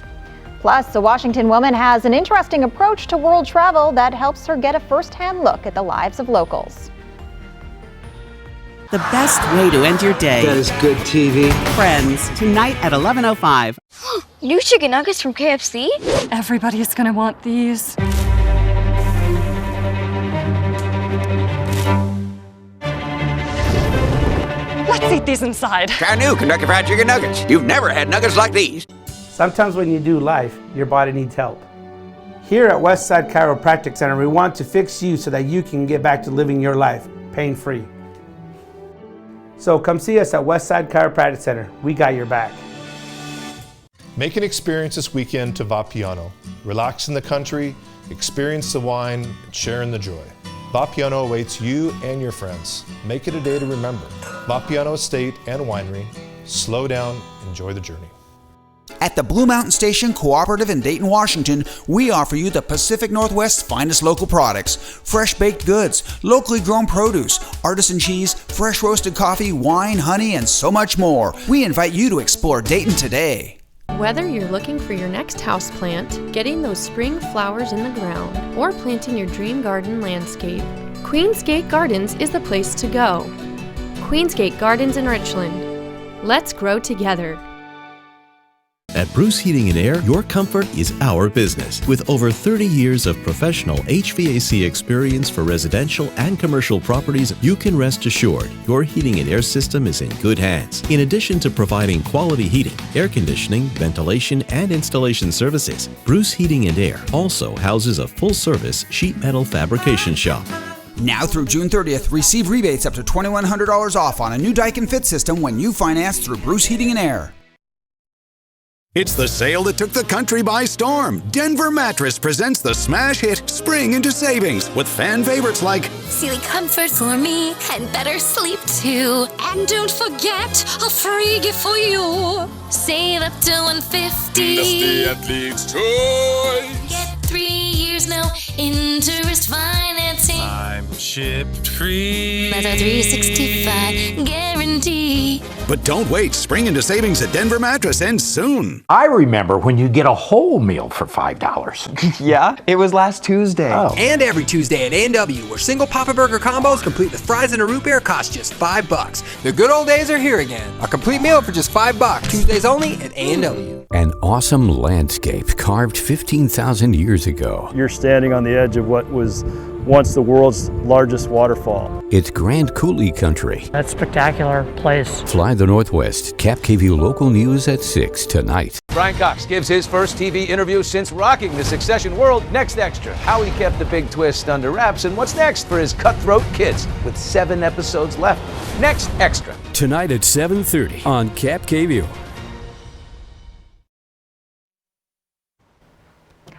Speaker 9: Plus, a Washington woman has an interesting approach to world travel that helps her get a first-hand look at the lives of locals.
Speaker 18: The best way to end your day.
Speaker 8: That is good TV.
Speaker 18: Friends, tonight at 11:05.
Speaker 11: New chicken nuggets from KFC?
Speaker 22: Everybody's gonna want these. Let's eat these inside.
Speaker 8: Try new Kentucky Fried Chicken Nuggets. You've never had nuggets like these.
Speaker 12: Sometimes when you do life, your body needs help. Here at Westside Chiropractic Center, we want to fix you so that you can get back to living your life pain-free. So come see us at Westside Chiropractic Center. We got your back.
Speaker 10: Make an experience this weekend to Vapiano. Relax in the country, experience the wine, and share in the joy. Vapiano awaits you and your friends. Make it a day to remember. Vapiano Estate and Winery. Slow down, enjoy the journey.
Speaker 28: At the Blue Mountain Station Cooperative in Dayton, Washington, we offer you the Pacific Northwest's finest local products: fresh baked goods, locally grown produce, artisan cheese, fresh roasted coffee, wine, honey, and so much more. We invite you to explore Dayton today.
Speaker 13: Whether you're looking for your next houseplant, getting those spring flowers in the ground, or planting your dream garden landscape, Queensgate Gardens is the place to go. Queensgate Gardens in Richland. Let's grow together.
Speaker 27: At Bruce Heating and Air, your comfort is our business. With over 30 years of professional HVAC experience for residential and commercial properties, you can rest assured your heating and air system is in good hands. In addition to providing quality heating, air conditioning, ventilation, and installation services, Bruce Heating and Air also houses a full-service sheet metal fabrication shop.
Speaker 28: Now through June 30th, receive rebates up to $2,100 off on a new Daikin Fit system when you finance through Bruce Heating and Air.
Speaker 14: It's the sale that took the country by storm. Denver Mattress presents the smash hit Spring into Savings with fan favorites like
Speaker 15: Sealy Comfort for me and better sleep too. And don't forget a free gift for you. Save up to $150.
Speaker 14: the Athlete's Choice.
Speaker 15: Get 3 years no interest financing.
Speaker 14: I'm shipped free.
Speaker 15: That's a 365 guarantee.
Speaker 14: But don't wait. Spring into Savings at Denver Mattress ends soon.
Speaker 16: I remember when you get a whole meal for $5.
Speaker 17: Yeah, it was last Tuesday.
Speaker 16: Oh.
Speaker 19: And every Tuesday at A&W, where single Papa Burger combos complete with fries and a root beer cost just $5. The good old days are here again. A complete meal for just $5. Tuesdays only at A&W.
Speaker 1: An awesome landscape carved 15,000 years ago.
Speaker 23: You're standing on the edge of what was once the world's largest waterfall.
Speaker 1: It's Grand Coulee Country.
Speaker 26: That spectacular place.
Speaker 1: Fly the Northwest. Cap KVU local news at 6 tonight.
Speaker 30: Brian Cox gives his first TV interview since rocking the Succession world. Next Extra, how he kept the big twist under wraps and what's next for his cutthroat kids with 7 episodes left. Next Extra.
Speaker 1: Tonight at 7:30 on Cap KVU.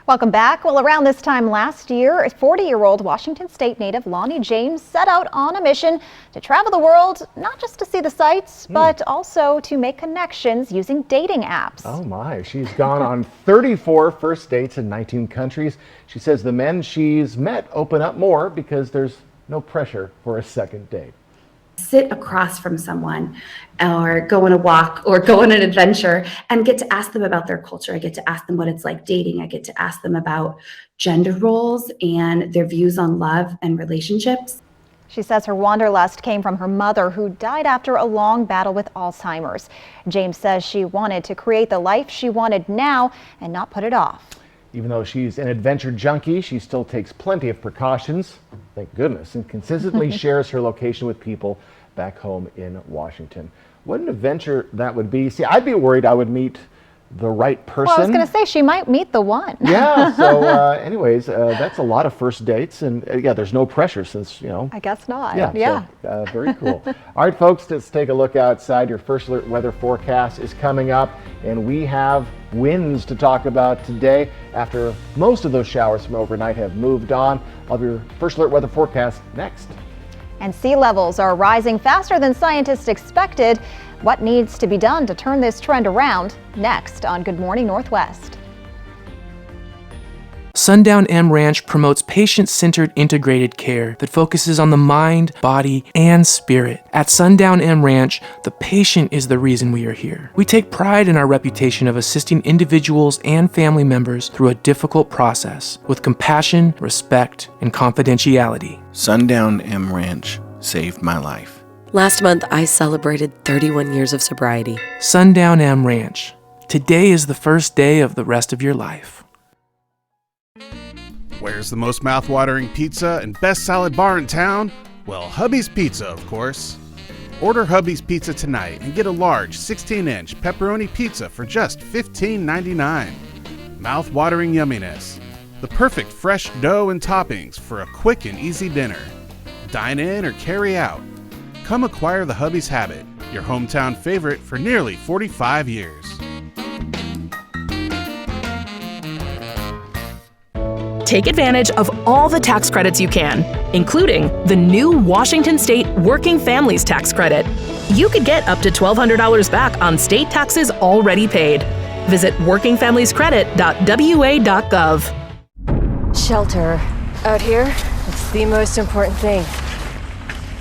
Speaker 9: Welcome back. Well, around this time last year, 40-year-old Washington State native Lonnie James set out on a mission to travel the world, not just to see the sights, but also to make connections using dating apps.
Speaker 3: Oh my, she's gone on 34 first dates in 19 countries. She says the men she's met open up more because there's no pressure for a second date.
Speaker 31: Sit across from someone or go on a walk or go on an adventure and get to ask them about their culture. I get to ask them what it's like dating. I get to ask them about gender roles and their views on love and relationships.
Speaker 9: She says her wanderlust came from her mother, who died after a long battle with Alzheimer's. James says she wanted to create the life she wanted now and not put it off.
Speaker 3: Even though she's an adventure junkie, she still takes plenty of precautions, thank goodness, and consistently shares her location with people back home in Washington. What an adventure that would be. See, I'd be worried I would meet the right person.
Speaker 9: Well, I was going to say, she might meet the one.
Speaker 3: Yeah, so anyways, that's a lot of first dates, and yeah, there's no pressure since, you know.
Speaker 9: I guess not.
Speaker 3: Yeah. So, very cool. All right, folks, let's take a look outside. Your first alert weather forecast is coming up, and we have winds to talk about today after most of those showers from overnight have moved on. I'll have your first alert weather forecast next.
Speaker 9: And sea levels are rising faster than scientists expected. What needs to be done to turn this trend around? Next on Good Morning Northwest.
Speaker 32: Sundown M Ranch promotes patient-centered integrated care that focuses on the mind, body, and spirit. At Sundown M Ranch, the patient is the reason we are here. We take pride in our reputation of assisting individuals and family members through a difficult process with compassion, respect, and confidentiality.
Speaker 33: Sundown M Ranch saved my life.
Speaker 34: Last month, I celebrated 31 years of sobriety.
Speaker 32: Sundown M Ranch. Today is the first day of the rest of your life.
Speaker 35: Where's the most mouth-watering pizza and best salad bar in town? Well, Hubby's Pizza, of course. Order Hubby's Pizza tonight and get a large 16-inch pepperoni pizza for just $15.99. Mouth-watering yumminess. The perfect fresh dough and toppings for a quick and easy dinner. Dine in or carry out. Come acquire the Hubby's Habit, your hometown favorite for nearly 45 years.
Speaker 2: Take advantage of all the tax credits you can, including the new Washington State Working Families Tax Credit. You could get up to $1,200 back on state taxes already paid. Visit workingfamiliescredit.wa.gov.
Speaker 4: Shelter. Out here, it's the most important thing.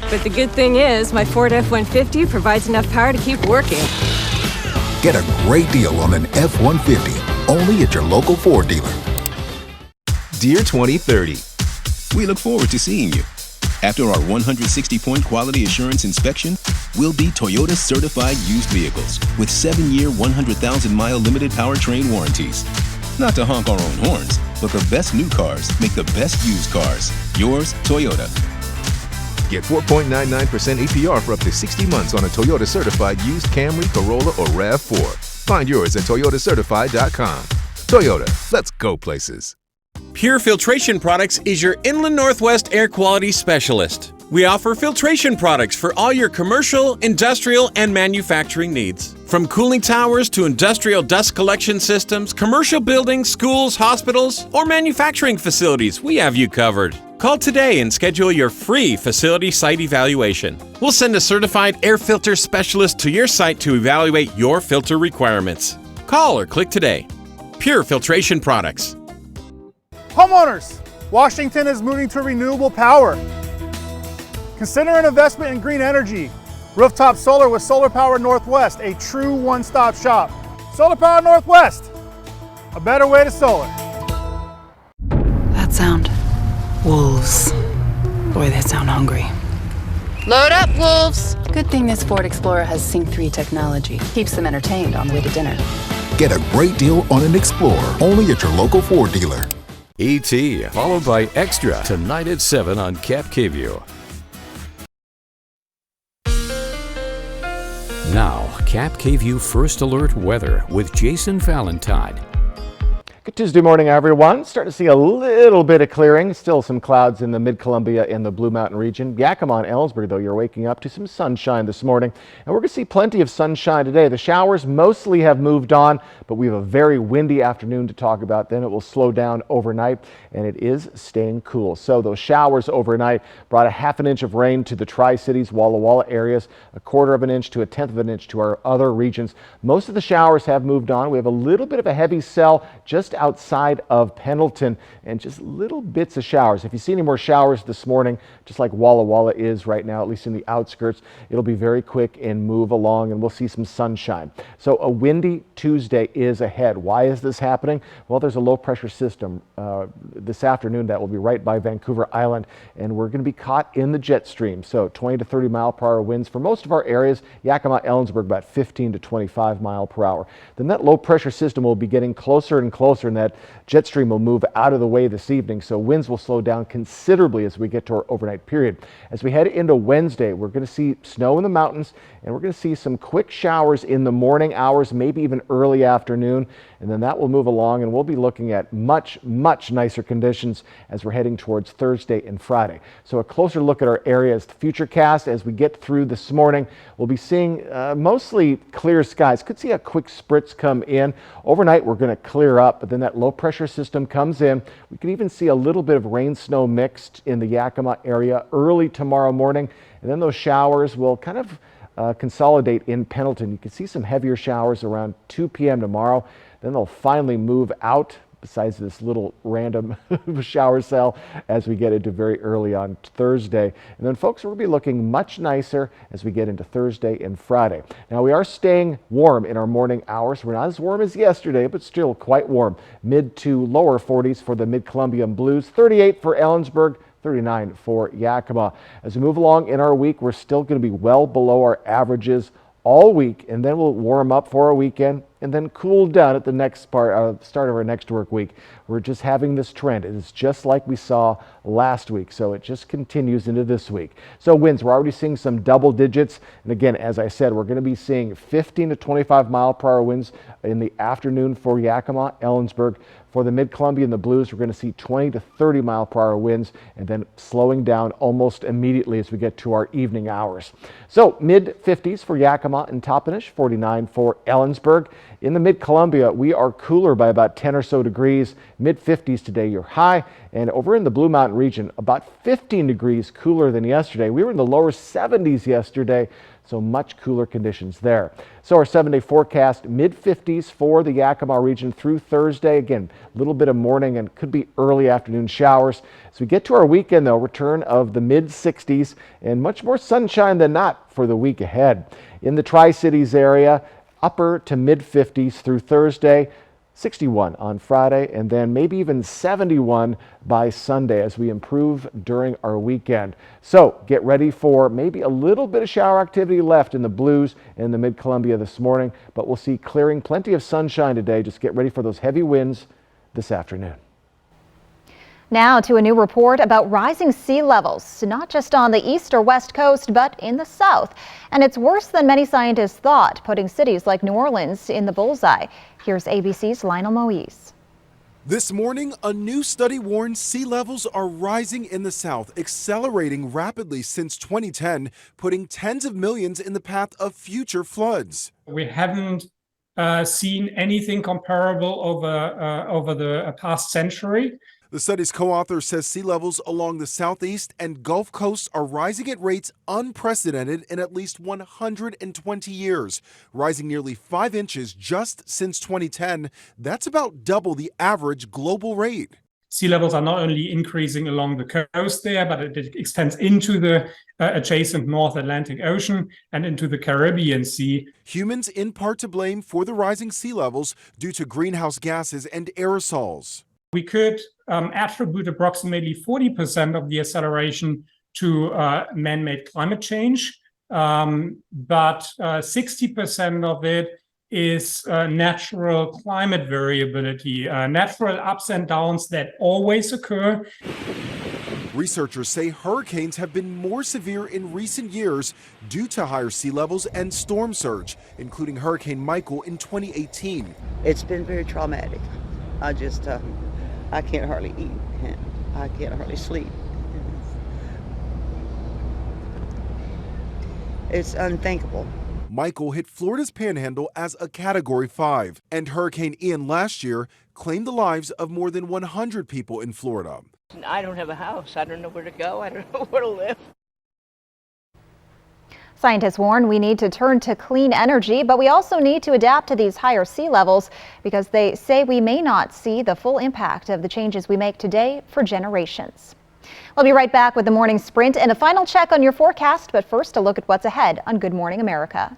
Speaker 4: But the good thing is, my Ford F-150 provides enough power to keep working.
Speaker 5: Get a great deal on an F-150, only at your local Ford dealer.
Speaker 27: Dear 2030, we look forward to seeing you. After our 160-point quality assurance inspection, we'll be Toyota certified used vehicles with 7-year, 100,000-mile limited powertrain warranties. Not to honk our own horns, but the best new cars make the best used cars. Yours, Toyota.
Speaker 6: Get 4.99% APR for up to 60 months on a Toyota certified used Camry, Corolla, or RAV4. Find yours at toyotacertified.com. Toyota, let's go places.
Speaker 7: Pure Filtration Products is your Inland Northwest air quality specialist. We offer filtration products for all your commercial, industrial, and manufacturing needs. From cooling towers to industrial dust collection systems, commercial buildings, schools, hospitals, or manufacturing facilities, we have you covered. Call today and schedule your free facility site evaluation. We'll send a certified air filter specialist to your site to evaluate your filter requirements. Call or click today. Pure Filtration Products.
Speaker 8: Homeowners, Washington is moving to renewable power. Consider an investment in green energy. Rooftop solar with Solar Power Northwest, a true one-stop shop. Solar Power Northwest, a better way to solar.
Speaker 11: That sound. Wolves. Boy, they sound hungry.
Speaker 12: Load up, wolves!
Speaker 11: Good thing this Ford Explorer has Sync 3 technology. Keeps them entertained on the way to dinner.
Speaker 5: Get a great deal on an Explorer, only at your local Ford dealer.
Speaker 1: E.T., followed by Extra, tonight at 7 on Cap KVUE. Now, Cap KVUE First Alert Weather with Jason Valentine.
Speaker 3: Good Tuesday morning, everyone. Starting to see a little bit of clearing. Still some clouds in the Mid-Columbia and the Blue Mountain region. Yakima and Ellensburg, though, you're waking up to some sunshine this morning. And we're going to see plenty of sunshine today. The showers mostly have moved on, but we have a very windy afternoon to talk about. Then it will slow down overnight, and it is staying cool. So those showers overnight brought a half an inch of rain to the Tri-Cities, Walla Walla areas, a quarter of an inch to a tenth of an inch to our other regions. Most of the showers have moved on. We have a little bit of a heavy cell just outside of Pendleton and just little bits of showers. If you see any more showers this morning, just like Walla Walla is right now, at least in the outskirts, it'll be very quick and move along, and we'll see some sunshine. So a windy Tuesday is ahead. Why is this happening? Well, there's a low pressure system this afternoon that will be right by Vancouver Island, and we're going to be caught in the jet stream. So 20 to 30 mile per hour winds for most of our areas. Yakima, Ellensburg, about 15 to 25 mile per hour. Then that low pressure system will be getting closer and closer, and that jet stream will move out of the way this evening. So winds will slow down considerably as we get to our overnight period. As we head into Wednesday, we're going to see snow in the mountains, and we're going to see some quick showers in the morning hours, maybe even early afternoon, and then that will move along, and we'll be looking at much nicer conditions as we're heading towards Thursday and Friday. So a closer look at our areas. Futurecast as we get through this morning, we'll be seeing mostly clear skies. Could see a quick spritz come in. Overnight we're going to clear up, but then that low pressure system comes in. We can even see a little bit of rain snow mixed in the Yakima area early tomorrow morning, and then those showers will kind of consolidate in Pendleton. You can see some heavier showers around 2 p.m. tomorrow. Then they'll finally move out, besides this little random shower cell, as we get into very early on Thursday. And then, folks, we'll be looking much nicer as we get into Thursday and Friday. Now, we are staying warm in our morning hours. We're not as warm as yesterday, but still quite warm. Mid to lower 40s for the Mid-Columbia and Blues, 38 for Ellensburg, 39 for Yakima. As we move along in our week, we're still going to be well below our averages all week, and then we'll warm up for our weekend and then cool down at the next start of our next work week. We're just having this trend. It is just like we saw last week, so it just continues into this week. So winds, we're already seeing some double digits, and again, as I said, we're going to be seeing 15 to 25 mile per hour winds in the afternoon for Yakima, Ellensburg. For the Mid-Columbia and the Blues, we're going to see 20 to 30 mile per hour winds, and then slowing down almost immediately as we get to our evening hours. So mid-50s for Yakima and Toppenish, 49 for Ellensburg. In the mid-Columbia, we are cooler by about 10 or so degrees, mid-50s today, your high. And over in the Blue Mountain region, about 15 degrees cooler than yesterday. We were in the lower 70s yesterday, so much cooler conditions there. So our 7-day forecast, mid-50s for the Yakima region through Thursday. Again, a little bit of morning and could be early afternoon showers. As we get to our weekend, though, return of the mid-60s and much more sunshine than not for the week ahead. In the Tri-Cities area, upper to mid-50s through Thursday, 61 on Friday, and then maybe even 71 by Sunday as we improve during our weekend. So get ready for maybe a little bit of shower activity left in the Blues and the Mid-Columbia this morning, but we'll see clearing, plenty of sunshine today. Just get ready for those heavy winds this afternoon.
Speaker 9: Now to a new report about rising sea levels, not just on the east or west coast, but in the south. And it's worse than many scientists thought, putting cities like New Orleans in the bullseye. Here's ABC's Lionel Moise.
Speaker 10: This morning, a new study warns sea levels are rising in the south, accelerating rapidly since 2010, putting tens of millions in the path of future floods.
Speaker 13: We haven't seen anything comparable over the past century.
Speaker 10: The study's co-author says sea levels along the southeast and Gulf coasts are rising at rates unprecedented in at least 120 years, rising nearly 5 inches just since 2010. That's about double the average global rate.
Speaker 13: Sea levels are not only increasing along the coast there, but it extends into the adjacent North Atlantic Ocean and into the Caribbean Sea.
Speaker 10: Humans in part to blame for the rising sea levels due to greenhouse gases and aerosols.
Speaker 13: We could attribute approximately 40% of the acceleration to man-made climate change, but 60% of it is natural climate variability, natural ups and downs that always occur.
Speaker 10: Researchers say hurricanes have been more severe in recent years due to higher sea levels and storm surge, including Hurricane Michael in 2018.
Speaker 14: It's been very traumatic. I can't hardly eat, and I can't hardly sleep. It's unthinkable.
Speaker 10: Michael hit Florida's panhandle as a Category 5, and Hurricane Ian last year claimed the lives of more than 100 people in Florida.
Speaker 15: I don't have a house. I don't know where to go. I don't know where to live.
Speaker 9: Scientists warn we need to turn to clean energy, but we also need to adapt to these higher sea levels because they say we may not see the full impact of the changes we make today for generations. We'll be right back with the morning sprint and a final check on your forecast, but first a look at what's ahead on Good Morning America.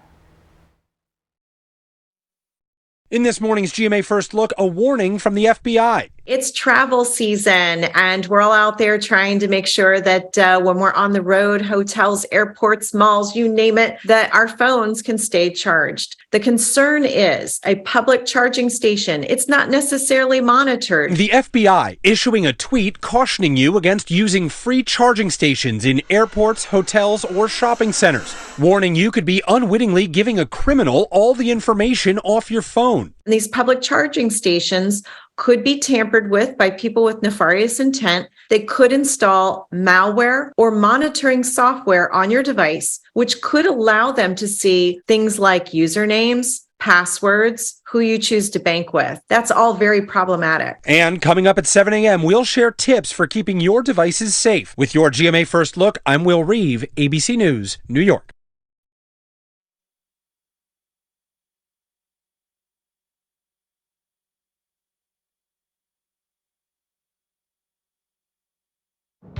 Speaker 16: In this morning's GMA First Look, a warning from the FBI.
Speaker 17: It's travel season, and we're all out there trying to make sure that when we're on the road, hotels, airports, malls, you name it, that our phones can stay charged. The concern is a public charging station. It's not necessarily monitored.
Speaker 16: The FBI issuing a tweet cautioning you against using free charging stations in airports, hotels, or shopping centers, warning you could be unwittingly giving a criminal all the information off your phone.
Speaker 17: These public charging stations could be tampered with by people with nefarious intent. They could install malware or monitoring software on your device, which could allow them to see things like usernames, passwords, who you choose to bank with. That's all very problematic.
Speaker 16: And coming up at 7 a.m., we'll share tips for keeping your devices safe. With your GMA First Look, I'm Will Reeve, ABC News, New York.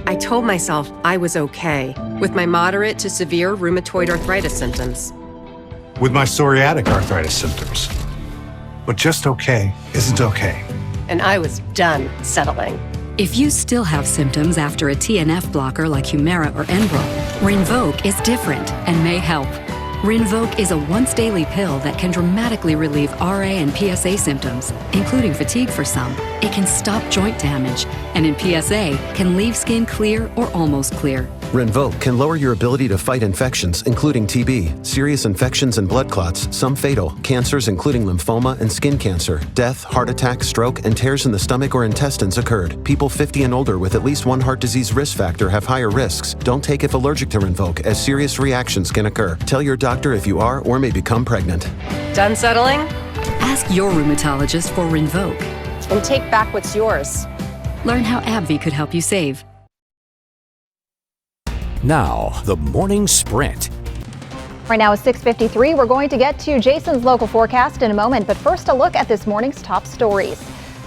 Speaker 18: I told myself I was okay with my moderate to severe rheumatoid arthritis symptoms.
Speaker 19: With my psoriatic arthritis symptoms. But just okay isn't okay.
Speaker 18: And I was done settling.
Speaker 20: If you still have symptoms after a TNF blocker like Humira or Enbrel, Rinvoq is different and may help. Rinvoq is a once-daily pill that can dramatically relieve RA and PSA symptoms, including fatigue for some. It can stop joint damage, and in PSA, can leave skin clear or almost clear.
Speaker 21: Rinvoq can lower your ability to fight infections, including TB, serious infections and blood clots, some fatal, cancers including lymphoma and skin cancer, death, heart attack, stroke, and tears in the stomach or intestines occurred. People 50 and older with at least one heart disease risk factor have higher risks. Don't take if allergic to Rinvoq, as serious reactions can occur. Tell your doctor if you are or may become pregnant.
Speaker 18: Done settling?
Speaker 20: Ask your rheumatologist for Rinvoq.
Speaker 18: And take back what's yours.
Speaker 20: Learn how AbbVie could help you save.
Speaker 2: Now, the morning sprint.
Speaker 9: Right now it's 6:53. We're going to get to Jason's local forecast in a moment, but first a look at this morning's top stories.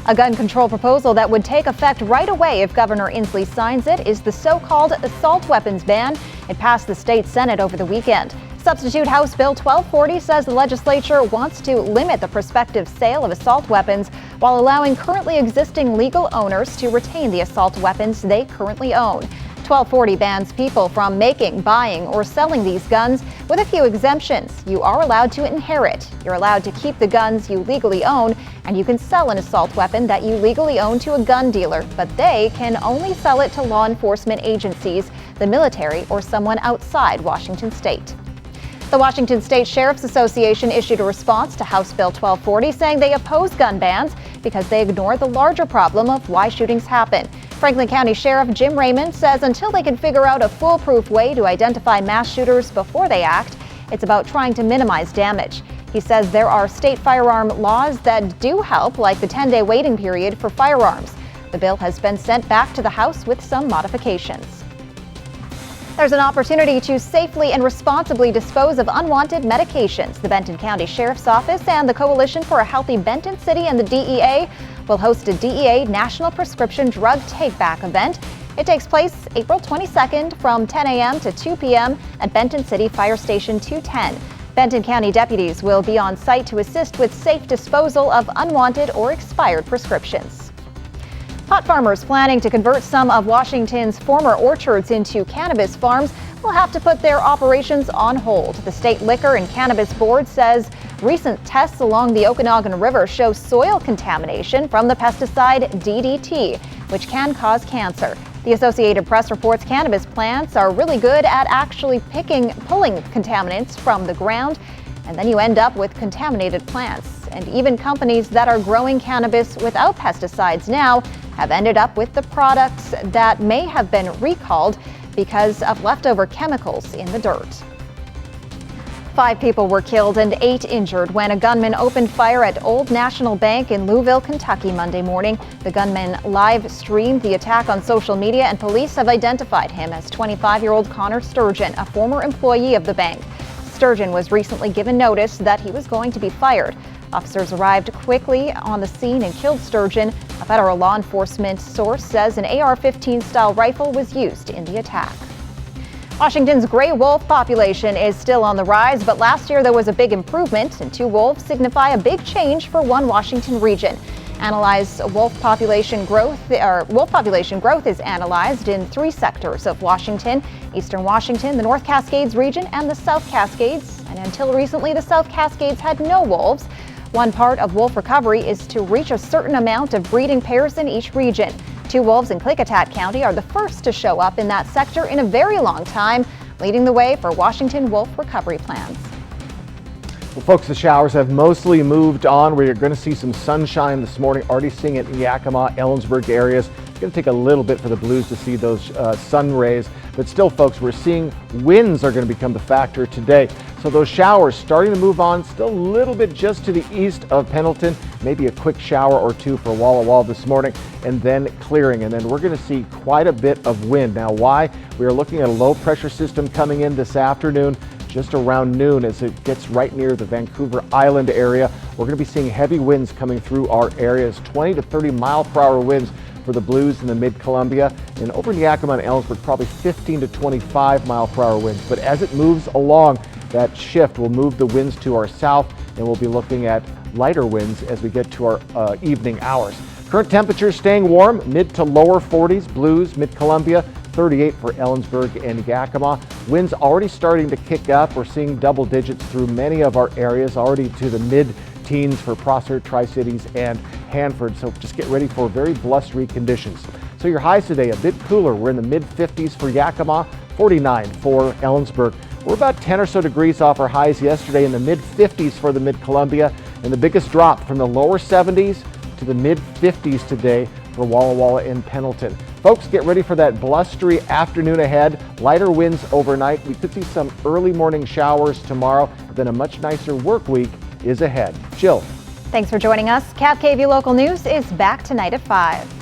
Speaker 9: A gun control proposal that would take effect right away if Governor Inslee signs it is the so-called assault weapons ban. It passed the state Senate over the weekend. Substitute House Bill 1240 says the legislature wants to limit the prospective sale of assault weapons while allowing currently existing legal owners to retain the assault weapons they currently own. 1240 bans people from making, buying, or selling these guns with a few exemptions. You are allowed to inherit. You're allowed to keep the guns you legally own, and you can sell an assault weapon that you legally own to a gun dealer, but they can only sell it to law enforcement agencies, the military, or someone outside Washington state. The Washington State Sheriff's Association issued a response to House Bill 1240 saying they oppose gun bans because they ignore the larger problem of why shootings happen. Franklin County Sheriff Jim Raymond says until they can figure out a foolproof way to identify mass shooters before they act, it's about trying to minimize damage. He says there are state firearm laws that do help, like the 10-day waiting period for firearms. The bill has been sent back to the House with some modifications. There's an opportunity to safely and responsibly dispose of unwanted medications. The Benton County Sheriff's Office and the Coalition for a Healthy Benton City and the DEA will host a DEA National Prescription Drug Take-Back event. It takes place April 22nd from 10 a.m. to 2 p.m. at Benton City Fire Station 210. Benton County deputies will be on site to assist with safe disposal of unwanted or expired prescriptions. Pot farmers planning to convert some of Washington's former orchards into cannabis farms will have to put their operations on hold. The State Liquor and Cannabis Board says recent tests along the Okanagan River show soil contamination from the pesticide DDT, which can cause cancer. The Associated Press reports cannabis plants are really good at actually pulling contaminants from the ground, and then you end up with contaminated plants. And even companies that are growing cannabis without pesticides now have ended up with the products that may have been recalled because of leftover chemicals in the dirt. 5 people were killed and 8 injured when a gunman opened fire at Old National Bank in Louisville, Kentucky Monday morning. The gunman live streamed the attack on social media, and police have identified him as 25-year-old Connor Sturgeon, a former employee of the bank. Sturgeon was recently given notice that he was going to be fired. Officers arrived quickly on the scene and killed Sturgeon. A federal law enforcement source says an AR-15 style rifle was used in the attack. Washington's gray wolf population is still on the rise, but last year there was a big improvement, and 2 wolves signify a big change for one Washington region. Analyzed wolf population growth is analyzed in 3 sectors of Washington: Eastern Washington, the North Cascades region, and the South Cascades. And until recently, the South Cascades had no wolves. One part of wolf recovery is to reach a certain amount of breeding pairs in each region. 2 wolves in Klickitat County are the first to show up in that sector in a very long time, leading the way for Washington wolf recovery plans.
Speaker 3: Well, folks, the showers have mostly moved on. We're going to see some sunshine this morning, already seeing it in Yakima, Ellensburg areas. It's going to take a little bit for the Blues to see those sun rays, but still, folks, we're seeing winds are going to become the factor today. So those showers starting to move on, still a little bit just to the east of Pendleton, maybe a quick shower or 2 for Walla Walla this morning, and then clearing. And then we're going to see quite a bit of wind. Now, why? We are looking at a low pressure system coming in this afternoon, just around noon as it gets right near the Vancouver Island area. We're going to be seeing heavy winds coming through our areas, 20 to 30 mile per hour winds for the Blues in the mid-Columbia, and over in Yakima and Ellensburg, probably 15 to 25 mile per hour winds. But as it moves along, that shift will move the winds to our south, and we'll be looking at lighter winds as we get to our evening hours. Current temperatures staying warm, mid to lower 40s, Blues, mid-Columbia, 38 for Ellensburg and Yakima. Winds already starting to kick up. We're seeing double digits through many of our areas, already to the mid-teens for Prosser, Tri-Cities, and Hanford. So just get ready for very blustery conditions. So your highs today, a bit cooler. We're in the mid-50s for Yakima, 49 for Ellensburg. We're about 10 or so degrees off our highs yesterday, in the mid-50s for the mid-Columbia, and the biggest drop from the lower 70s to the mid-50s today for Walla Walla and Pendleton. Folks, get ready for that blustery afternoon ahead. Lighter winds overnight. We could see some early morning showers tomorrow. Then a much nicer work week is ahead. Jill.
Speaker 9: Thanks for joining us. Cat KVUE Local News is back tonight at 5.